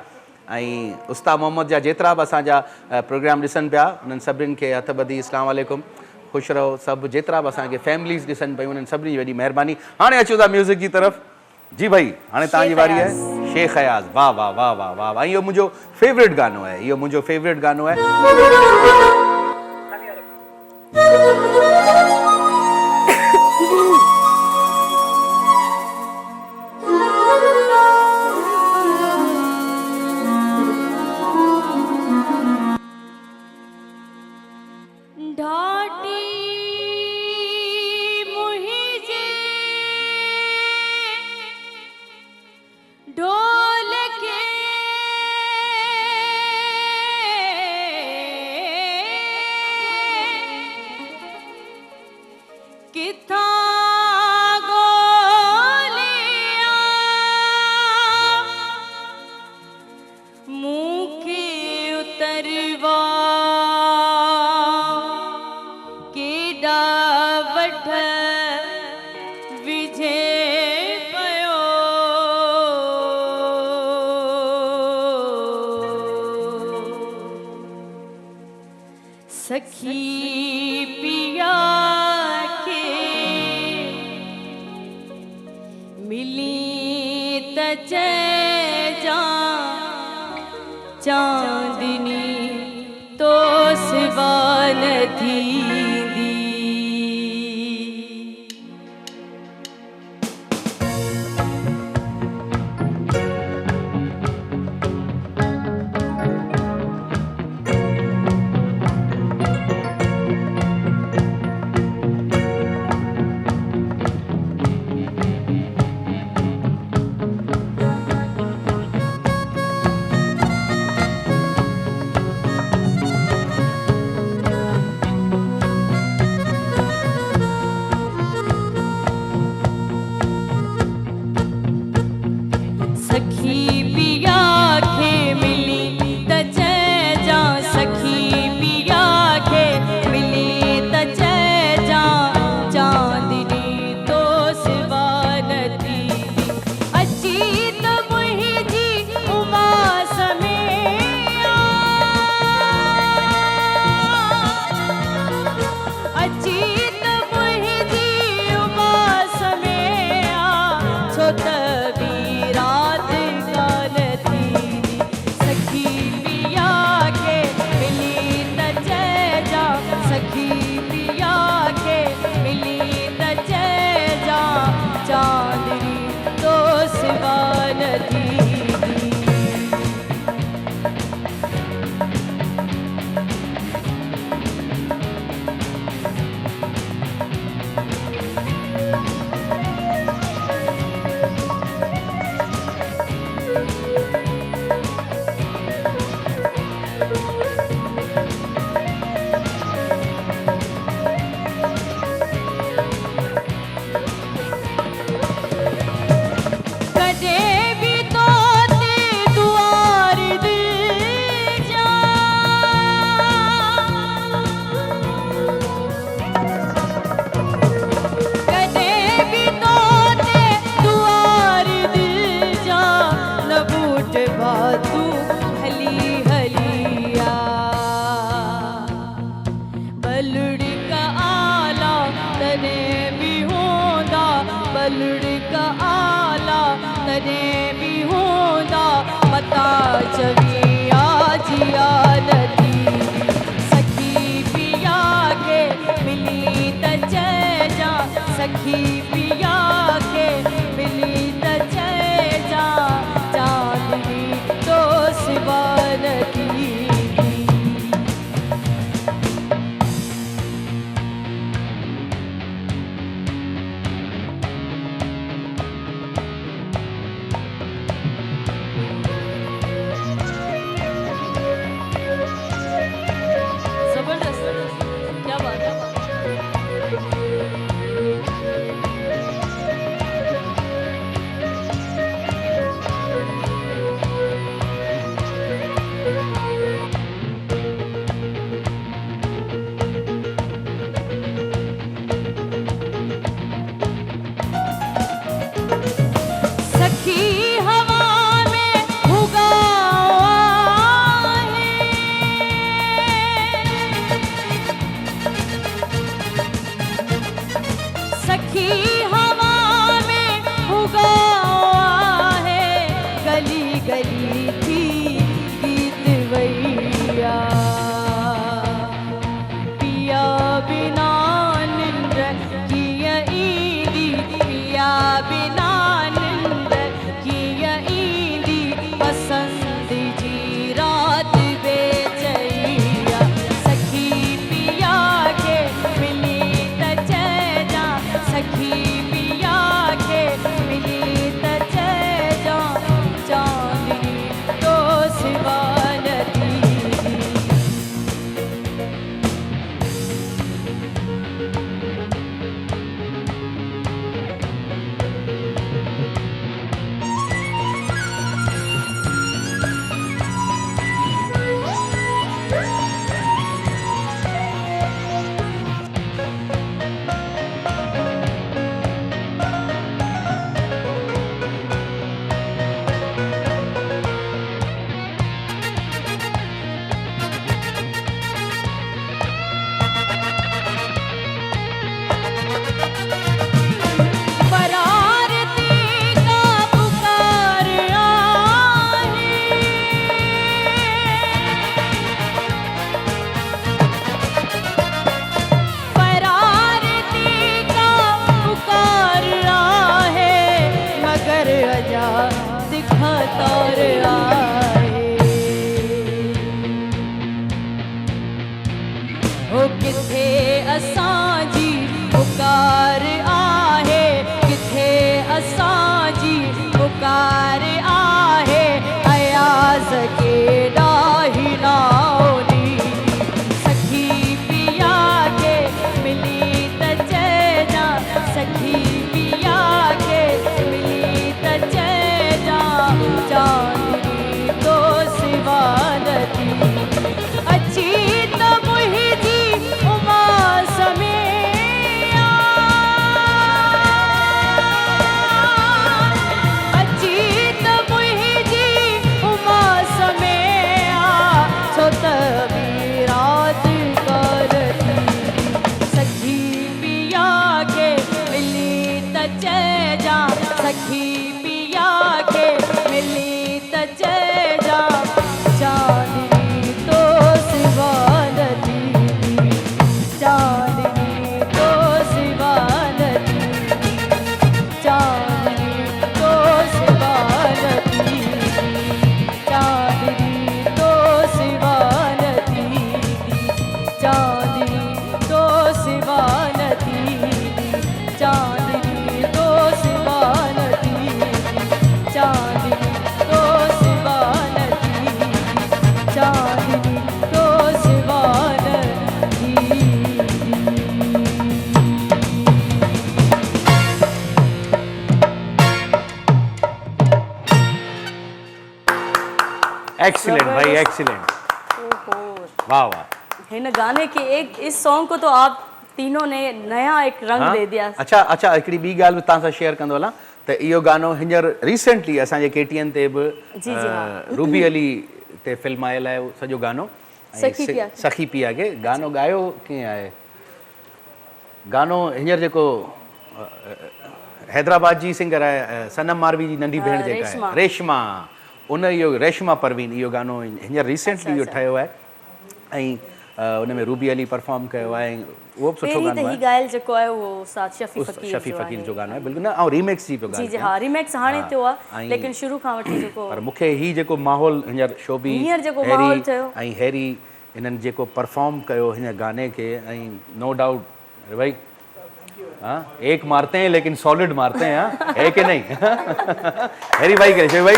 ऐं उस्ताद मोहम्मद जा जेतिरा बि असांजा प्रोग्राम ॾिसनि पिया उन्हनि सभिनीनि खे हथ ॿधी अस्सलाम वालेकुम, ख़ुशि रहो। सभु जेतिरा बि असांखे फैमिलीज़ ॾिसनि पियूं उन्हनि सभिनी जी वॾी महिरबानी। हाणे अचूं था म्यूज़िक जी तरफ़। जी भाई, हाणे तव्हांजी वारी आहे। शेख अयाज़, वाह वाह वाह वाह वाह वाह। इहो मुंहिंजो फेवरेट गानो आहे, इहो मुंहिंजो फेवरेट गानो आहे। विझे पयो सखी पिया के मिली तजे जा चांदनी तो सिवा न थींदी। लुड़का आला तने भी होंदा मता चविया जिया नदी सखी पिया के मिली त जा सखी पिया के मिली त जा चांदनी तो सिवा नदी एक्सीलेंट भाई, एक्सीलेंट, वाह वाह। इन गाने के एक इस सॉन्ग को तो आप तीनों ने नया एक रंग दे दिया। अच्छा अच्छा, हिकिड़ी ॿी ॻाल्हि तव्हां सां शेयर कंदो हलां त इहो गानो हींअर रिसेंटली असांजे KTN ते बि रूबी अली ते फिल्म आयल आहे सॼो गानो, सखी पिया के गानो ॻायो कीअं आहे? गानो हींअर जेको हैदराबाद जी सिंगर आहे सनम मारवी जी नंढी भेण जेका आहे रेशमा, उन इहो रेशमा परवीन इहो गानो हींअर रिसेंटली इहो ठहियो आहे ऐं उन में रूबी अली परफॉर्म कयो आहे। उहो बि सुठो गानो आहे। गायल जेको आहे उहो उस्ताद शफी फ़कीर जो गानो आहे बिल्कुलु, न ऐं रीमेक्स जी पियो जी जी हा रीमेक्स हाणे थियो आहे लेकिन शुरू खां वठी जेको पर मूंखे ही जेको माहौल हींअर शोभी ऐं हैरी इन्हनि जेको परफॉर्म कयो हिन गाने खे ऐं नो डाउट भाई हाँ एक मारते हैं लेकिन सॉलिड मारते हैं, हाँ है कि नहीं? हैरी भाई के लिए, भाई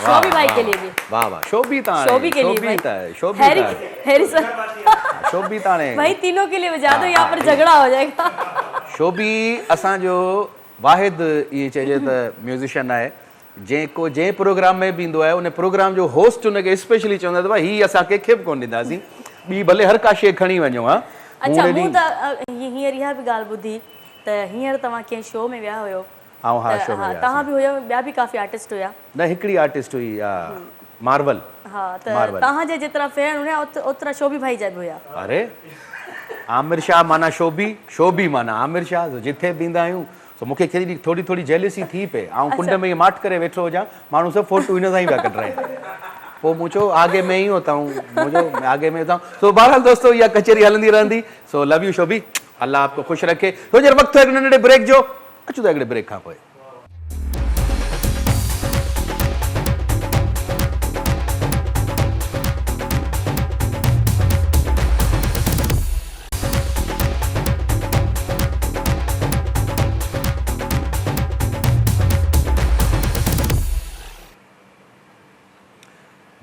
शोभी भाई के लिए भी वाह वाह, शोभिता शोभी के लिए हैरी सर शोभिता ने भाई तीनों के लिए ज्यादा यहाँ पर झगड़ा हो जाएगा। शोभी असांजो वाहिद ये चइजे त म्यूज़िशियन आहे जेको जंहिं प्रोग्राम में बि ईंदो आहे उन प्रोग्राम जो होस्ट उनखे स्पेशली चवंदा त भाई हीअ असांखे बि कोन ॾींदासीं, ॿी भले हर का शइ खणी वञो। हा अच्छा मूं त हींअर इहा बि ॻाल्हि ॿुधी त हींअर तव्हां कंहिं शो में विया हुयो? हाँ शो में तव्हां बि हुयो, ॿिया बि काफ़ी आर्टिस्ट हुया? न हिकिड़ी आर्टिस्ट हुई मार्वल। हाँ त तव्हांजे जेतिरा फैन हुया ओतिरा शोभी भाई जा बि हुया? अरे आमिर शाह माना शोभी माना आमिर शाह, जिथे बि ईंदा आहियूं सो मूंखे थोड़ी थोड़ी जेलसी थी पे, ऐं कुंड में इहे माठ करे वेठो हुजां, माण्हू सभु फोटो हिन सां ई पिया कढाइनि, पोइ मूं चयो आगे में ही होता हूँ, मुझे आगे में होता हूँ। सो बहरहाल दोस्तों इहा कचेरी हलंदी रहंदी। सो लव यू शोभी, अल्लाह आपको खुश रखे। थोड़ी देर वक़्तु है नंढे ब्रेक जो, अचूं था हिकिड़े ब्रेक खां पोइ।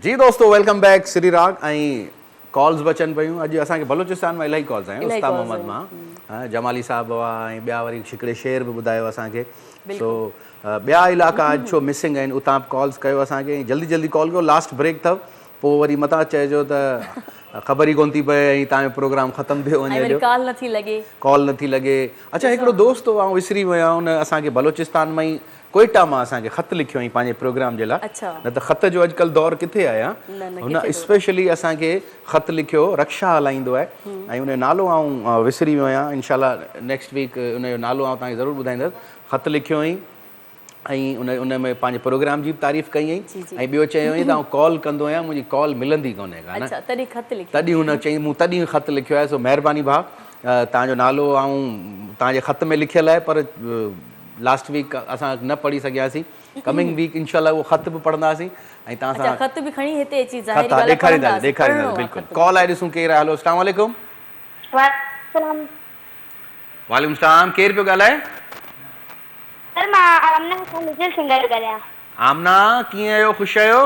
जी दोस्तों वेलकम बैक श्री राग। ऐं कॉल्स बचनि पियूं, अॼु असांखे बलोचिस्तान मां इलाही कॉल्स आहियूं, उस्ताद मोहम्मद मां जमाली साहब हुआ ऐं ॿिया वरी हिकिड़े शेर बि ॿुधायो असांखे। सो ॿिया इलाइक़ा अॼु छो मिसिंग आहिनि, उतां कॉल्स कयो असांखे, जल्दी जल्दी कॉल कयो, लास्ट ब्रेक अथव, पोइ वरी मथां चइजो त ख़बर ई कोन थी पए ऐं तव्हांजो प्रोग्राम ख़तमु थियो वञे, कॉल नथी लॻे। अच्छा हिकिड़ो दोस्त हो आउं विसरी वियो आहियां, उन असांखे बलोचिस्तान मां ई कोयटा मां असांखे ख़त लिखियो ऐं पंहिंजे प्रोग्राम जे लाइ, न त ख़त जो अॼुकल्ह दौर किथे आहे। हुन स्पेशली असांखे ख़त लिखियो, रक्षा हलाईंदो आहे ऐं उनजो नालो आउं विसरी वियो आहियां, इनशाला नेक्स्ट वीक उनजो नालो आउं तव्हांखे ज़रूरु ॿुधाईंदुसि। ख़त लिखियो हुई ऐं उन में पंहिंजे प्रोग्राम जी बि तारीफ़ कई हुई ऐं ॿियो चयो हुई त आउं कॉल कंदो आहियां, मुंहिंजी कॉल मिलंदी कोन्हे गाना, तॾहिं हुन चई मूं तॾहिं ख़त लिखियो आहे। सो महिरबानी भाउ, तव्हांजो नालो आउं तव्हांजे ख़त में लिखियलु आहे, पर लास्ट वीक असां न पढ़ी सघियासीं, कमिंग वीक इंशाल्लाह उहो ख़त बि पढ़ंदासीं ऐं तव्हां सां ख़त बि खणी हिते अची ॾेखारींदासीं। बिल्कुलु कॉल आहे, ॾिसूं केरु आहे। हलो अस्सलाम वालेकुम। वालेकुम सलाम, केरु पियो ॻाल्हाए? सर मां आमना खां लिटिल सिंगर ॻाल्हायां। आमना कीअं आहियो, ख़ुशि आहियो?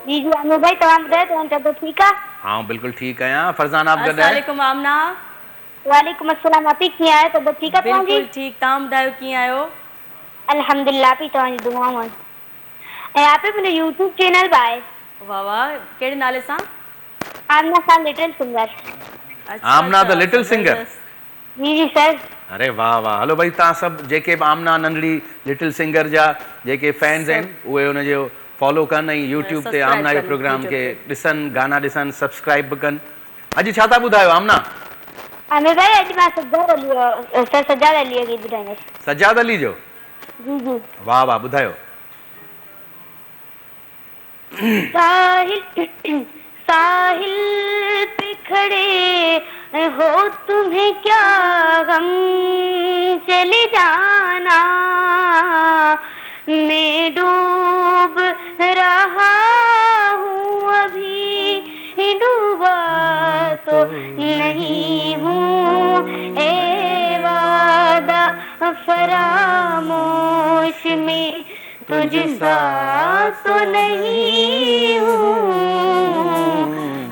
जी जी आमना भाई, तव्हां ॿुधायो तव्हां तबियत ठीकु आहे? हाँ बिल्कुलु ठीकु आहियां। फरज़ान आप ॻाल्हायो? वालेकुम आमना। वालेकुम अस्सलाम, आप कीअं आहियो, तबियत ठीकु आहे तव्हांजी? बिल्कुलु ठीकु, तव्हां ॿुधायो कीअं आहियो? अल्हम्दुलिल्लाह पई तव्हांजी दुआऊं आहिनि। ऐं आप मुंहिंजो यूट्यूब चैनल बि आहे। वाह वाह, कहिड़े नाले सां? Aamna Khan little singer. Aamna the little singer? जी जी सर। अरे वाह वाह, हलो भाई तव्हां सभु जेके बि आमना नंढड़ी लिटिल सिंगर जा जेके फैंस आहिनि उहे हुनजो फॉलो कनि ऐं यूट्यूब ते आमना जे प्रोग्राम खे ॾिसनि, गाना ॾिसनि, सब्सक्राइब बि कनि। अॼु छा था ॿुधायो आमना? आमिर भाई अॼु मां सज्जाद अली खे ॿुधाईंदसि। सज्जाद अली जो? जी जी। वाह वाह, ॿुधायो। साहिल पे खड़े हो तुम्हें क्या गम, चले जाना मैं डूब रहा हूँ, अभी डूबा तो नहीं हूँ, ए वादा फरामोश में तुझसा तो नहीं हूँ,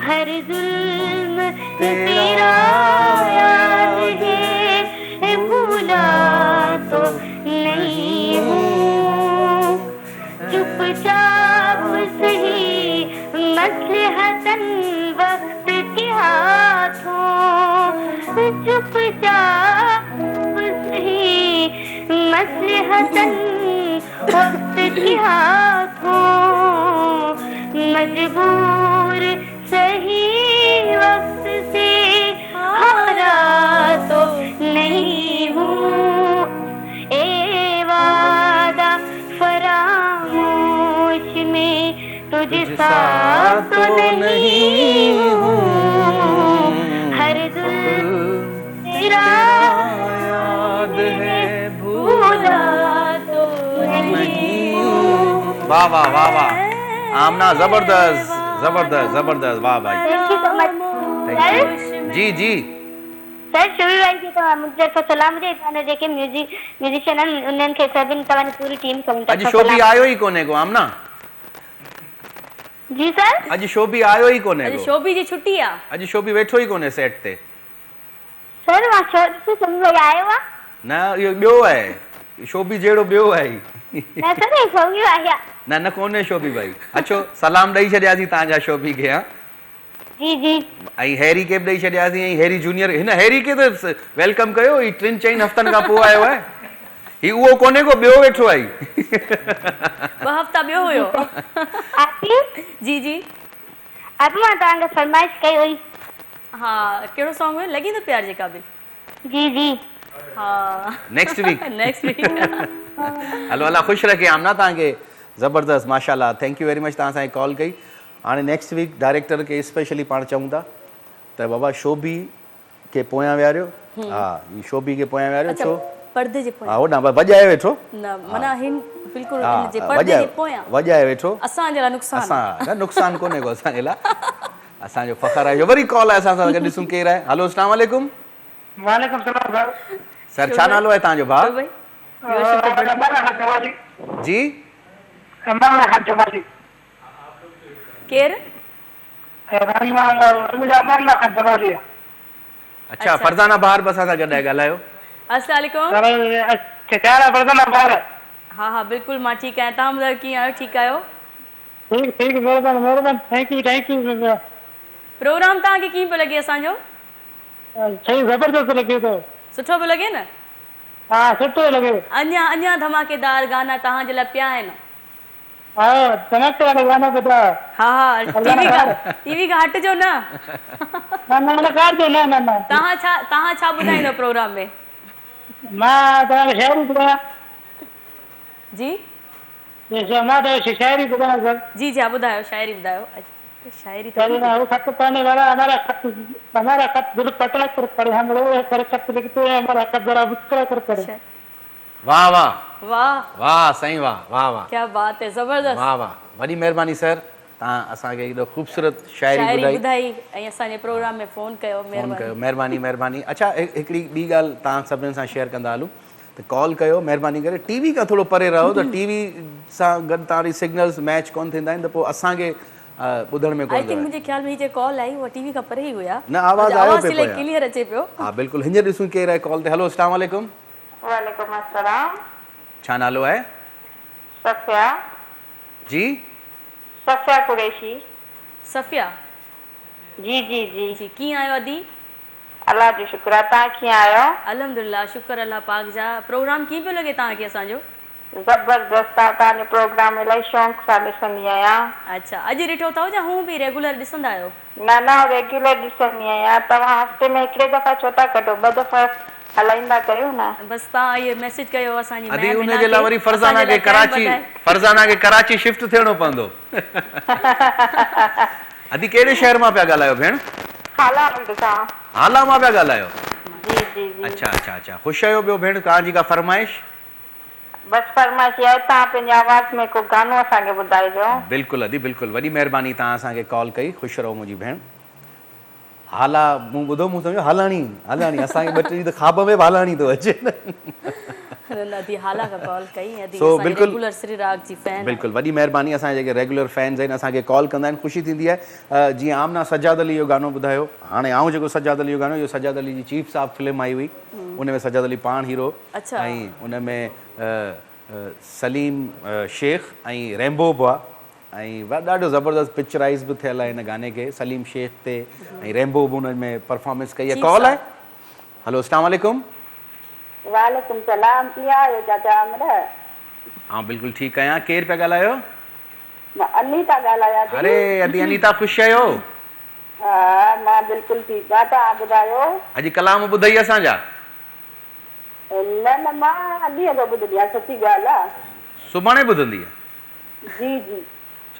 हर जुल्म तेरा याद है, भूला तो नहीं हूँ, चुपचाप से चुपचाप सही मसलहतन वक्त की आँखों मजबूर सही वक्त से हारा तो नहीं हूँ ए वादा फरामोश में तुझ सा तो नहीं हूँ हर दिल तेरा याद है भूला तो नहीं हूँ। वाह वाह वाह वाह आमना, जबरदस्त जबरदस्त जबरदस्त, वाह भाई। Thank you so much sir. जी जी सर शोभी भाई खे मुंहिंजी तरफ़ सलाम हुजे। तव्हां जेके म्यूजिशियन आहिनि उन्हनि खे सभिनि तव्हांजी पूरी टीम खे मुंहिंजी अॼु तरफ़ शोभी सलाम। आयो ई कोन्हे को आमना, जी सर। अॼु शोभी आयो ई कोन्हे अॼु को, शोभी जी छुट्टी आहे। अॼु शोभी वेठो ई कोन्हे सेट ते। सर मां शोभी भाई आयो आहे न इहो ॿियो आहे, शोभी जहिड़ो ॿियो आहे। न सर हे शोभी भाई आहे। न न कोन्हे शोभी भाई। अचो सलाम ॾेई छॾियासीं तव्हांजा शोभी खे। हा जी जी ऐं हैरी खे बि ॾेई छॾियासीं, ऐं हैरी जूनियर। हिन हैरी खे त वेलकम कयो, ही 3-4 हफ़्तनि खां पोइ आयो आहे। ही उहो कोन्हे को ॿियो वेठो आहे। 2 हफ़्ता ॿियो हुयो। आपी जी जी आप मां तव्हांखे फरमाइश कई हुई। हा कहिड़ो सॉन्ग हुयो? लॻी न प्यार जे क़ाबिल। जी जी हा next week next week. Hello अल्लाह ख़ुशि रखे आमना तव्हांखे। ज़बरदस्त माशाल्लाह, थैंक यू वेरी मच तव्हां असांखे कॉल कई। हाणे नेक्स्ट वीक डायरेक्टर खे स्पेशली पाण चऊं था त बाबा शोभी खे पोयां विहारियो। हा ही शोभी खे पोयां विहारियो। अच्छा छो पर्दे जे हा पोयां होॾां वॼाए वेठो। न माना हिन बिल्कुलु हा, हिन जे पर्दे जे पोयां वॼाए वेठो। असांजे लाइ नुक़सान असां न नुक़सान कोन्हे को असांजे लाइ, असांजो फ़ख़्रु आहे। वरी कॉल आहे असां सां गॾु, ॾिसूं केरु आहे। हलो अस्सलाम वालेकुम। वालेकुम सलाम सर। सर छा नालो आहे तव्हांजो भाउ? भाई जी केरु? अच्छा फरज़ाना बहार बि असां सां गॾु आहे, ॻाल्हायो। अस्सलाम सर हा हा बिल्कुलु मां ठीकु आहियां। तव्हां ॿुधायो कीअं आहियो? ठीकु आहियो? ठीक महिरबानी थैंक यू। प्रोग्राम तव्हांखे कीअं पियो लॻे असांजो? सही ज़बरदस्त लॻे थो। सुठो पियो लॻे न? हा सुठो लॻे। अञा अञा धमाकेदार गाना तव्हांजे लाइ पिया आहिनि। हा धमाकेदार गाना ॿुधा। हा हा टीवी खां हटिजो न। न काढजो न न न। तव्हां छा ॿुधाईंदो प्रोग्राम में? मां तव्हांखे शाइरी ॿुधायां। जी मां तव्हांखे शाइरी ॿुधायां सर। जी जी हा ॿुधायो, शाइरी ॿुधायो। शाइरी वो खत पाने वाला हमारा खत दिल पटा कर पड़े, हम लोग कर खत लिखते हैं, हमारा खत जरा मुस्कुरा कर पड़े। वाह वाह वाह वाह साईं वाह वाह वाह, क्या बात है, ज़बरदस्त। वाह वाह, वॾी महिरबानी सर, तव्हां असांखे एॾो ख़ूबसूरत शाइरी ॿुधाई ऐं असांजे प्रोग्राम में फ़ोन कयो। महिरबानी महिरबानी। अच्छा हिकिड़ी ॿी ॻाल्हि तव्हां सभिनीनि सां शेयर कंदा हलूं त कॉल कयो महिरबानी करे। टीवी खां थोरो परे रहो, त टीवी सां गॾु तव्हांजी सिग्नल्स मैच कोन थींदा आहिनि, त पोइ असांखे ॿुधण में कोन। मुंहिंजे ख्याल में जे कॉल आई उहा टीवी खां परे ई हुया न, आवाज़ आयो पियो क्लियर अचे पियो। हा बिल्कुलु। हींअर ॾिसूं केरु आहे कॉल ते। हलो अस्सलाम वालेकुम। वालेकुम अस्सलाम। छा नालो आहे? सफ़िया। जी सफ़िया कुरैशी। सफ़िया जी जी जी जी कीअं आहियो अदी? अल्लाह जो शुक्र आहे, तव्हां कीअं आहियो? अल्हम्दुलिल्लाह, शुक्र अल्लाह पाक जा। प्रोग्राम कीअं पियो लॻे तव्हांखे असांजो? ज़बरदस्त आहे, तव्हांजो प्रोग्राम इलाही शौक़ सां ॾिसंदी आहियां। अच्छा अॼु ॾिठो अथव या हूअं बि रेगुलर ॾिसंदा आहियो? न न रेगुलर ॾिसंदी आहियां। तव्हां हफ़्ते में हिकिड़े दफ़ा छो था कढो, 2 दफ़ा हलाईंदा कयो न। बसि तव्हां इहो मैसेज कयो असांजी अदी उनजे लाइ वरी फरज़ाना खे कराची शिफ्ट थियणो पवंदो। अदी कहिड़े शहर मां पिया ॻाल्हायो भेण? हाला सां। हाला मां पिया ॻाल्हायो? जी जी जी। अच्छा अच्छा अच्छा, ख़ुशि आहियो। ॿियो भेण तव्हांजी का फरमाइश? बस फरमाइश आहे तव्हां पंहिंजी आवाज़ में को गानो असांखे ॿुधाइजो। बिल्कुलु अदी बिल्कुलु, वॾी महिरबानी तव्हां असांखे कॉल कई। ख़ुशि रहो मुंहिंजी भेण। हाला मूं ॿुधो, मूं सम्झो हलाणी हलाणी, असांखे 2 टे त ख़्वाब में बि हलाणी थो अचे। बिल्कुलु वॾी महिरबानी। असांजे जेके रेगुलर फैन्स आहिनि असांखे कॉल कंदा आहिनि, ख़ुशी थींदी आहे। जीअं आमना सजाद अली जो गानो ॿुधायो, हाणे आऊं जेको सजाद अली जो गानो, इहो सजाद अली जी चीफ साहब फिल्म आई हुई, उन में सजाद अली पाण हीरो ऐं उन में सलीम शेख ऐं रेम्बो बि आहे, ऐं ॾाढो ज़बरदस्त पिक्चराइज़ बि थियल आहे हिन गाने खे। सलीम शेख ते ऐं रेम्बो बि हुन में परफॉर्मेंस कई आहे। कॉल आहे? हेलो अस्सलाम वालेकुम। वालेकुम सलाम, कीअं आहियो चाचा अमर? हाँ बिल्कुल ठीक आहियां। केरु पिया ॻाल्हायो? मां अनीता ॻाल्हायां थी। अरे अदी अनीता ख़ुशि आहियो? हा मां बिल्कुलु ठीकु आहियां, तव्हां ॿुधायो? अॼु कलाम ॿुधई असांजा? न न मां ॾींहं जो ॿुधंदी आहियां, सची ॻाल्हि आहे। सुभाणे ॿुधंदी आहे? जी जी।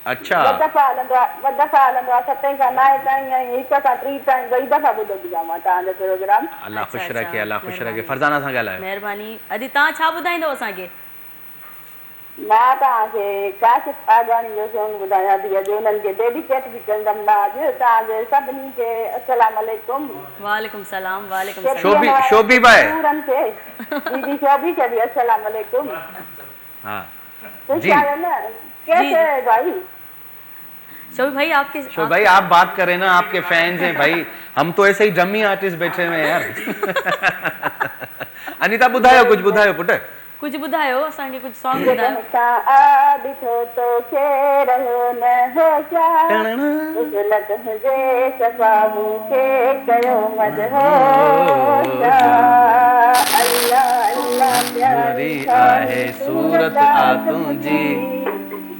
अच्छा। ॿ दफ़ा हलंदो आहे 7 खां 9 ताईं ऐं 1 खां 3 ताईं 2 दफ़ा ॿुधंदी आहियां मां तव्हांजो प्रोग्राम। अल्लाह ख़ुशि रखे, अल्लाह ख़ुशि रखे। फरज़ाना सां ॻाल्हायो। महिरबानी। अॼु तव्हां छा ॿुधाईंदव असांखे? मां तव्हांखे काशिफ आगानी जो सॉन्ग ॿुधायां थी, अॼु उन्हनि खे डेडिकेट बि कंदमि मां अॼु तव्हांजे सभिनी खे। अस्सलाम वालेकुम। वालेकुम सलाम। वालेकुम सलाम। शोभी भाई दीदी शोभी के भी अस्सलाम वालेकुम। हाँ जी ना, कैसे है भाई? शोभी भाई आपके शोभी भाई आप बात करें ना, आपके फैंस हैं भाई, हम तो ऐसे ही डमी आर्टिस्ट बैठे हुए हैं यार। अनीता ॿुधायो, कुछ ॿुधायो पुट। कुछ ॿुधायो असांखे, कुछ सॉन्ग ॿुधायो। तो के रहो न होशा उजलत हुजे सफाबू के कयो मदहोशा। अल्लाह अल्लाह प्यारी आहे सूरत आ तुंहिंजी,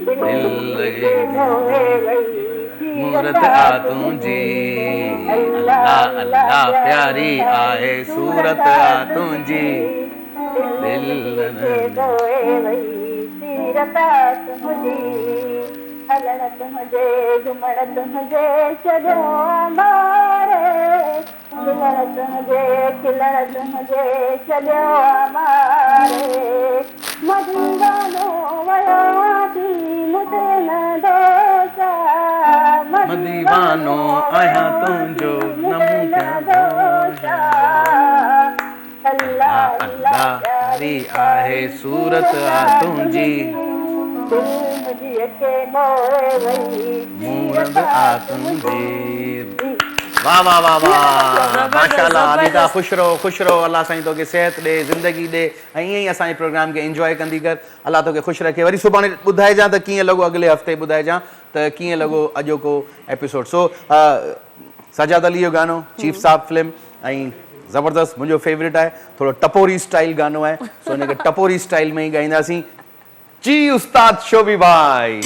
दिल लगे मूरत आ तुंहिंजी। अल्लाह अल्लाह प्यारी आहे सूरत आ तुंहिंजी, दिल हलणत हुजे घुमणत हुजे सॼो मारे, खिलणत हुजे खिलणत हुजे सॼो मारे। मदीवानो वयो थी मुझे न दोषा, मदीवानो आहियां तुंहिंजो न दोषा। अल्लाह अल्लाह प्यारी आहे सूरत आ तुंहिंजी, मूरत आ तुंहिंजी। वाह वाह वाह वाह, माशाल्लाह। अनीता ख़ुशि रहो, अल्लाह साईं तोखे सिहत ॾे, ज़िंदगी ॾे ऐं ईअं ई असांजे प्रोग्राम खे एंजॉय कंदी कर। अल्लाह तोखे ख़ुशि रखे। वरी सुभाणे ॿुधाइजां त कीअं लॻो, अॻिले हफ़्ते ॿुधाइजां त कीअं लॻो अॼोको एपिसोड। सो सजाद अली जो गानो चीफ साहब फिल्म ऐं ज़बरदस्त मुंहिंजो फेवरेट आहे, थोरो टपोरी स्टाइल गानो आहे, सो हिनखे टपोरी स्टाइल में ई ॻाईंदासीं। जी उस्ताद शोभी भाई।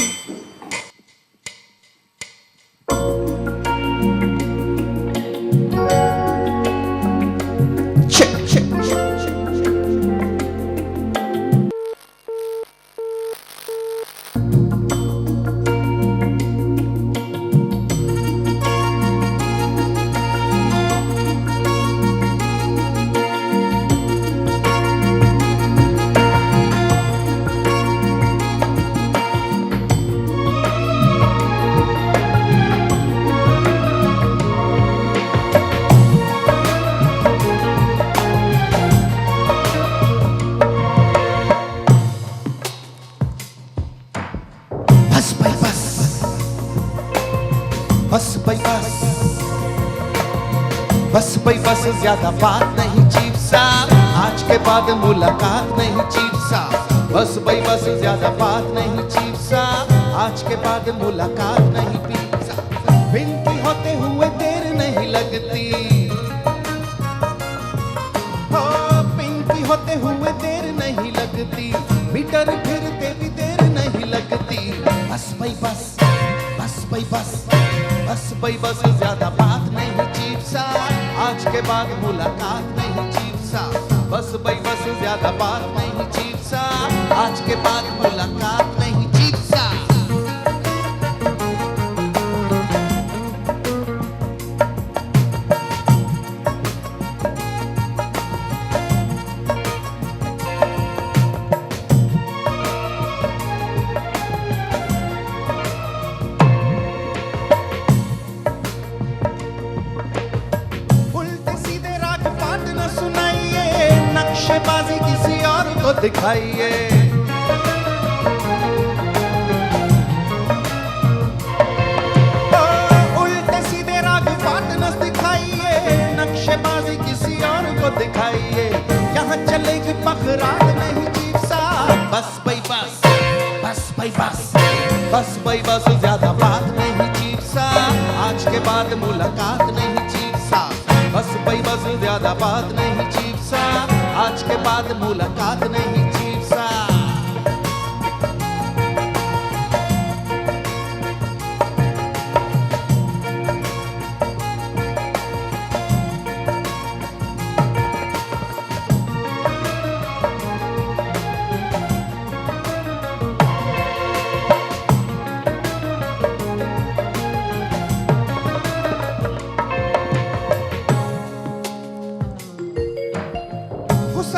बस भाई बस ज्यादा बात नहीं चीफ साहब, आज के बाद मुलाकात नहीं चीफ साहब। बस भाई बस ज्यादा बात नहीं चीफ साहब, आज के बाद मुलाकात नहीं चीफ साहब। विनती होते हुए देर नहीं लगती, हो विनती होते हुए देर नहीं लगती, मीटर फिरते भी देर नहीं लगती। बस भाई बस भाई बस भाई बस ज्यादा बात नहीं चीफ साहब, आज के बाद मुलाकात नहीं चीफ साहब। बस भाई बस ज्यादा बात नहीं चीफ साहब, आज के बाद मुलाकात नहीं चीफ साहब। दिखाइए उल्टे सीधे राग पार्टनर्स दिखाइए, नक्शेबाजी किसी और को दिखाइए। यहाँ चलेगी पखराट नहीं चीफ साहब। बस भाई बस ज्यादा बात नहीं चीफ साहब, आज के बाद मुलाकात नहीं चीफ साहब। बस भाई बस ज्यादा बात नहीं मुलाकात नहीं चीफ साहब।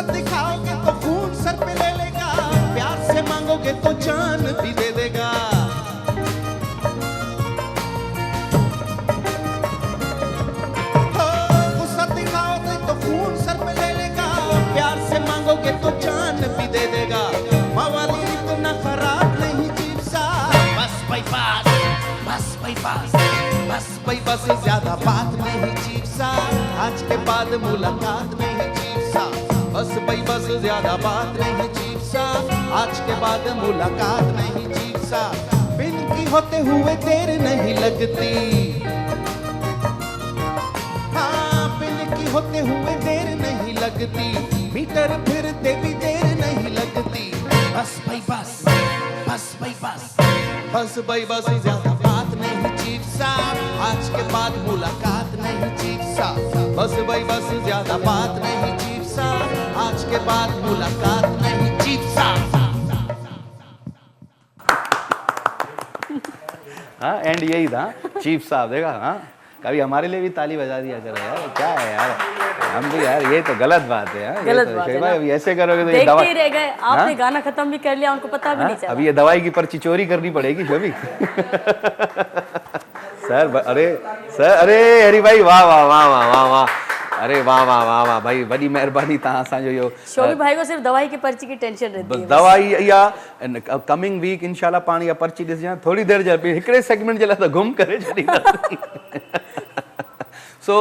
दिखाओगे तो खून सर पे ले लेगा, प्यार से मांगोगे तो जान भी दे देगा। गुस्सा दिखाओगे तो खून सर पे ले लेगा, प्यार से मांगोगे तो जान भी दे देगा। मवाली इतना खराब नहीं चीफ साहब। बस भाई बस, बस भाई बस, बस भाई बस, ज्यादा बात नहीं चीफ साहब। आज के बाद मुलाकात नहीं चीफ साहब। बस भाई बस, ज्यादा बात नहीं चीफ साहब। आज के बाद मुलाकात नहीं चीफ साहब। बिन की होते हुए देर नहीं लगती, हाँ बिन की होते हुए देर नहीं लगती। मीटर फिरते भी देर नहीं लगती। बस भाई बस, बस भाई बस, बस भाई बस, ज्यादा बात नहीं चीफ साहब। आज के बाद मुलाकात नहीं चीफ साहब। बस भाई बस, ज्यादा बात नहीं चीफ साहब। आज के बाद मुलाकात नहीं चीफ साहब। हाँ एंड यही था चीफ साहब। देखा, हाँ कभी हमारे लिए भी ताली बजा दिया करो यार। क्या है यार, हम भी यार, ये तो गलत बात है यार। गलत बात है ना। अभी ऐसे करोगे तो ये देखते दवा ही रह गए। आपने गाना खत्म भी कर लिया, उनको पता भी नहीं चला। अब ये दवाई की पर्ची चोरी करनी पड़ेगी शबी। सर अरे सर, अरे हरी भाई, वाह वाह वाह वाह वाह वाह, अरे वाह वाह वाह वाह भाई, वॾी महिरबानी तव्हां असांजो इहो। शोभी भाई को सिर्फ दवाई की पर्ची की टेंशन रहती है। दवाई या कमिंग वीक इंशाल्लाह पाण इहा पर्ची ॾिसजां थोड़ी देर जा हिकिड़े सेगमेंट जे लाइ त गुम करे छॾींदासीं। सो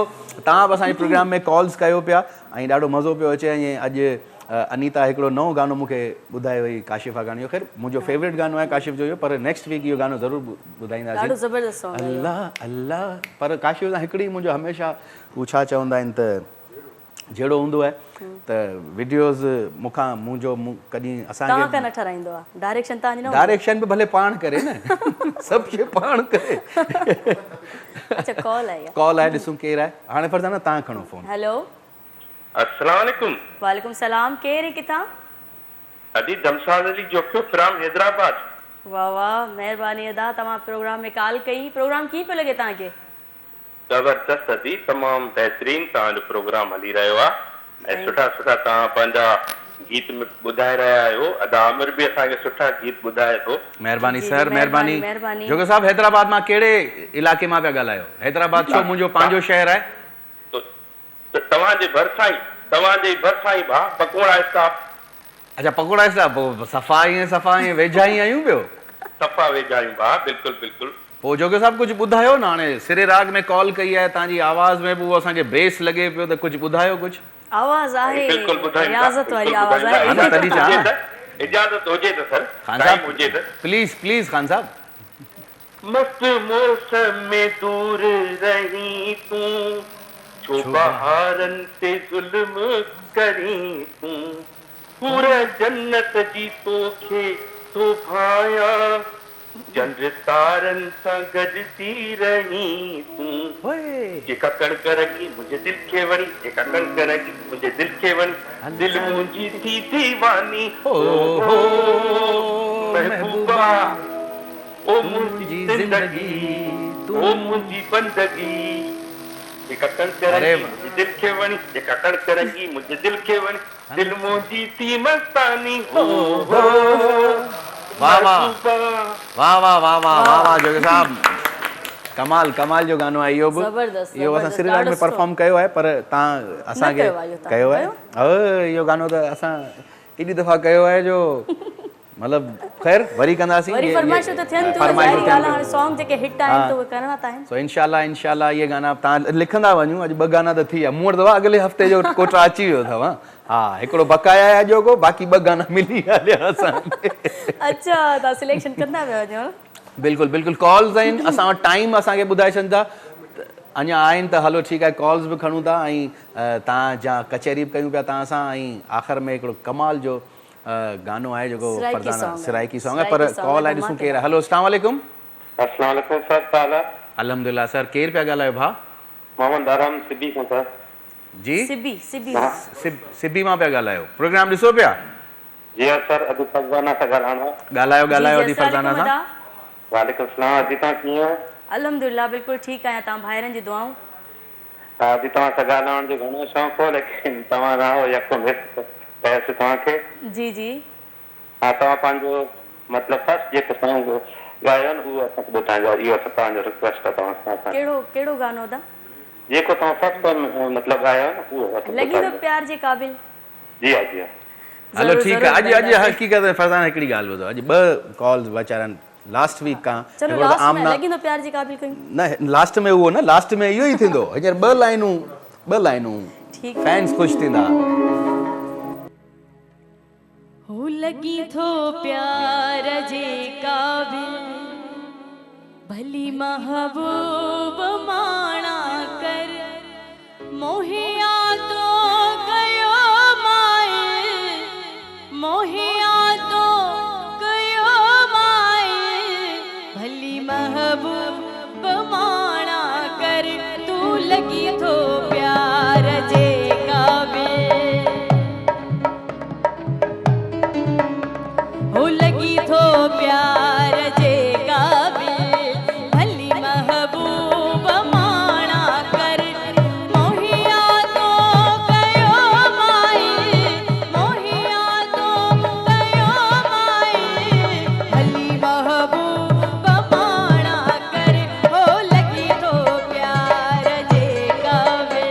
तव्हां बि असांजे प्रोग्राम में कॉल्स कयो पिया ऐं ॾाढो मज़ो पियो अचे। ऐं अॼु अनीता हिकिड़ो नओं गानो मूंखे ॿुधायो हुई, काशिफ़ा गानो। ख़ैर मुंहिंजो फेवरेट गानो आहे काशिफ़ जो इहो, पर नेक्स्ट वीक इहो गानो ज़रूरु ॿुधाईंदासीं। ॾाढो ज़बरदस्त सॉन्ग आहे अल्लाह अल्लाह। पर काशिफ़ सां हिकिड़ी मुंहिंजो हमेशह हू छा चवंदा आहिनि त जहिड़ो हूंदो आहे त वीडियोज़ मूंखां मुंहिंजो कॾहिं असांखे तव्हां न ठराईंदो आहे। डायरेक्शन तव्हांजी न, डायरेक्शन बि भले पाण करे न, सभु शइ पाण करे। अच्छा कॉल आहे, कॉल आहे, ॾिसूं केरु आहे। हाणे फरज़ाना तव्हां खणो फ़ोन। हेलो, अस्सलाम वालेकुम। वालेकुम सलाम। केरु है किथां? अदी दमसाद अली जोखो फ्रॉम हैदराबाद। वाह वाह, महिरबानी अदा। तव्हां प्रोग्राम में कॉल कई। प्रोग्राम कीअं पियो लॻे तव्हांखे? जबरदस्त अदी, तमाम बेहतरीन तव्हांजो प्रोग्राम हली रहियो आहे ऐं सुठा सुठा तव्हां पंहिंजा गीत में ॿुधाए रहिया आहियो। अदा आमिर बि असांखे सुठा गीत ॿुधाए थो। महिरबानी सर, महिरबानी। जोगी साहब हैदराबाद मां कहिड़े इलाइक़े मां पिया ॻाल्हायो? हैदराबाद छो मुंहिंजो पंहिंजो शहर आहे। तव्हांजे भरिसां ई भाउ पकोड़ा स्टाफ। अच्छा पकोड़ा स्टाफ, पोइ सफ़ा ईअं वेझा ई आहियूं पियो। सफ़ा वेझा आहियूं भाउ, बिल्कुलु बिल्कुलु। पोइ जोगी साहब कुझु ॿुधायो न। हाणे सिरे राग में कॉल कई आहे, तव्हांजी आवाज़ में बि उहो असांखे बेस लॻे पियो, त कुझु ॿुधायो कुझु। आवाज़ आहे रियाज़त वारी आवाज़ आहे। इजाज़त हुजे त सर, खान साहब हुजे त प्लीज प्लीज। खान साहब, मस्त मौसम में दूर रही तूं, छो बहारन ते जुल्म करी तूं, पूरा जन्नत जी तोखे तो भाया, चंद्र तारन सां गॾजी रही तूं। जेका कणक रखी मुंहिंजे दिल खे वणी, जेका कणक रखी मुंहिंजे दिल खे वणी, दिल मुंहिंजी थी दीवानी। ओ महबूबा, ओ मुंहिंजी ज़िंदगी, ओ मुंहिंजी बंदगी। जेका कणक रखी मुंहिंजे दिल खे वणी, जेका कणक रखी मुंहिंजे दिल खे वणी, दिल मुंहिंजी थी मस्तानी। वाह वाह वाह वाह वाह वाह वाह वाह जोगी साहब, कमाल कमाल जो गानो आहे इहो बि। इहो असां सिरे राग में परफॉर्म कयो आहे, पर तव्हां असांखे कयो आहे। इहो गानो त असां एॾी दफ़ा कयो आहे जो मतिलबु ख़ैर वरी कंदासीं। वरी फरमाइशूं त थियनि थियूं, ज़ाहिरी ॻाल्हि आहे, सॉन्ग जेके हिट आहिनि त उहे करणा त आहिनि। सो इंशाल्लाह इहे गाना तव्हां लिखंदा वञो। अॼु 2 गाना त थी विया, मूं वटि अॻिले हफ़्ते जो कोटा अची वियो अथव। हाँ हिकिड़ो बकाया आहे अॼोको, बाक़ी 2 गाना मिली हलिया असांखे। अच्छा तव्हां सिलेक्शन कंदा विया वञो। बिल्कुलु बिल्कुलु। कॉल्स आहिनि, असां वटि टाइम असांखे ॿुधाए छॾंदा। अञा आहिनि त हलो ठीकु आहे, कॉल्स बि खणूं था ऐं तव्हां जा कचहरी बि कयूं पिया तव्हां सां, ऐं आख़िर में हिकिड़ो कमाल जो गानो आहे जेको फरज़ाना सिराइकी सॉन्ग आहे, पर कॉल आहे, ॾिसूं केरु आहे। हलो अस्सलाम वालेकुम। अस्सलाम वालेकुम सर, ताला अल्हम्दुलिल्लाह सर, केरु पिया ॻाल्हायो भाउ? मोहम्मद आराम सिबी खां सर। जी सिबी मां पिया ॻाल्हायो, प्रोग्राम ॾिसो पिया? जी सर, अॼु फरज़ाना सां ॻाल्हाइणो आहे। ॻाल्हायो अॼु फरज़ाना सां। वालेकुम सलाम, अॼु तव्हां कीअं आहियो? अल्हम्दुलिल्लाह बिल्कुलु ठीकु आहियां, तव्हां भाइरनि जी दुआऊं। हा, अॼु तव्हां सां ॻाल्हाइण जो घणो शौक़ु हो, लेकिन तव्हां न हो यको पैसे तव्हांखे। जी हा, तव्हां पंहिंजो मतिलबु फर्स्ट जेको सॉन्ग ॻायो न उहो असांखे ॿुधाइजो, इहो तव्हांजो रिक्वेस्ट आहे तव्हां सां। कहिड़ो गानो था? जेको तव्हां फर्स्ट मतिलबु ॻायो न उहो लॻी तो प्यार जे क़ाबिल। जी हा, जी हा। हलो ठीकु आहे। अॼु हक़ीक़त में फरज़ाना हिकिड़ी ॻाल्हि ॿुधो, अॼु 2 कॉल्स वीचारनि लास्ट वीक खां लॻी तो प्यार जे क़ाबिल कयूं न, लास्ट में उहो न, लास्ट में इहो ई थींदो। हींअर 2 लाइनूं फैंस ख़ुशि थींदा। हो लगी थो प्यार जे क़ाबिल भली महबूब माणा कर, मोहिया तो कयो माए, मोहिया तो कयो माए, भली महबूब माणा कर, तू लगी थो प्यार जे क़ाबिल, हो लगी थो प्यार जे क़ाबिल, भली महबूब माणा कर, मोहिया तो कयो माए, मोहिया तो कयो माए, भली महबूब माणा कर, हो लगी थो प्यार जे क़ाबिल।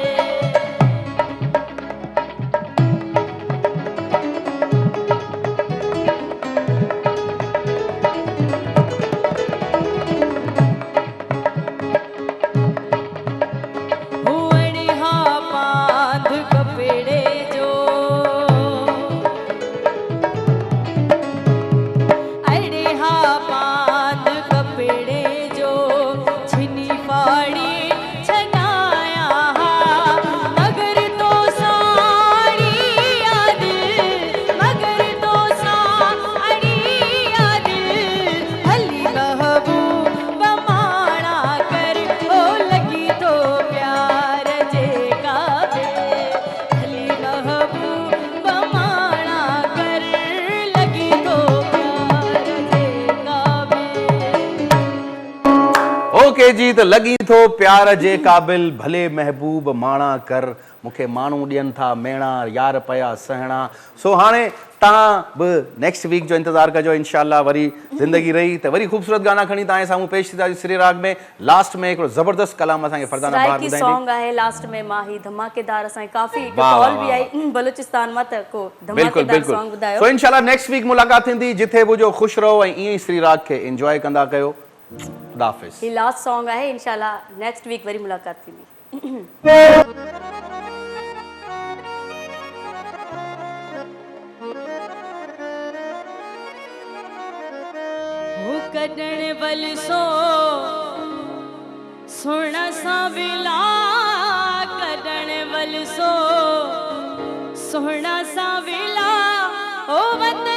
ओके जी, तो लगी थो प्यार जे क़ाबिल भले महबूब माणा कर, मूंखे माण्हू ॾियनि था मेणा यार पया सहणा। सो हाणे तव्हां बि नेक्स्ट वीक जो इंतज़ारु कजो, इंशाअल्लाह वरी ज़िंदगी रही त वरी ख़ूबसूरत गाना खणी तव्हांजे साम्हूं पेश थींदा श्री राग में। लास्ट में हिकिड़ो ज़बरदस्त कलाम असांखे फरज़ाना बार ॿुधाईंदी। सॉन्ग आहे लास्ट में माही धमाकेदार, असांखे काफ़ी कॉल बि आई बलूचिस्तान मां त को धमाकेदार सॉन्ग ॿुधायो। सो इंशाअल्लाह नेक्स्ट वीक मुलाक़ात थींदी, जिथे बि हुजो ख़ुशि रहो ऐं ईअं ई श्री राग खे एंजॉय कंदा कयो। खुदा हाफ़िज़। ही लास्ट सॉन्ग आहे, इंशाअल्लाह नेक्स्ट वीक वरी मुलाक़ात थींदी। हो कॾण वल सो सुण सां विला, कॾण वल सो सुण सां विला, ओ वत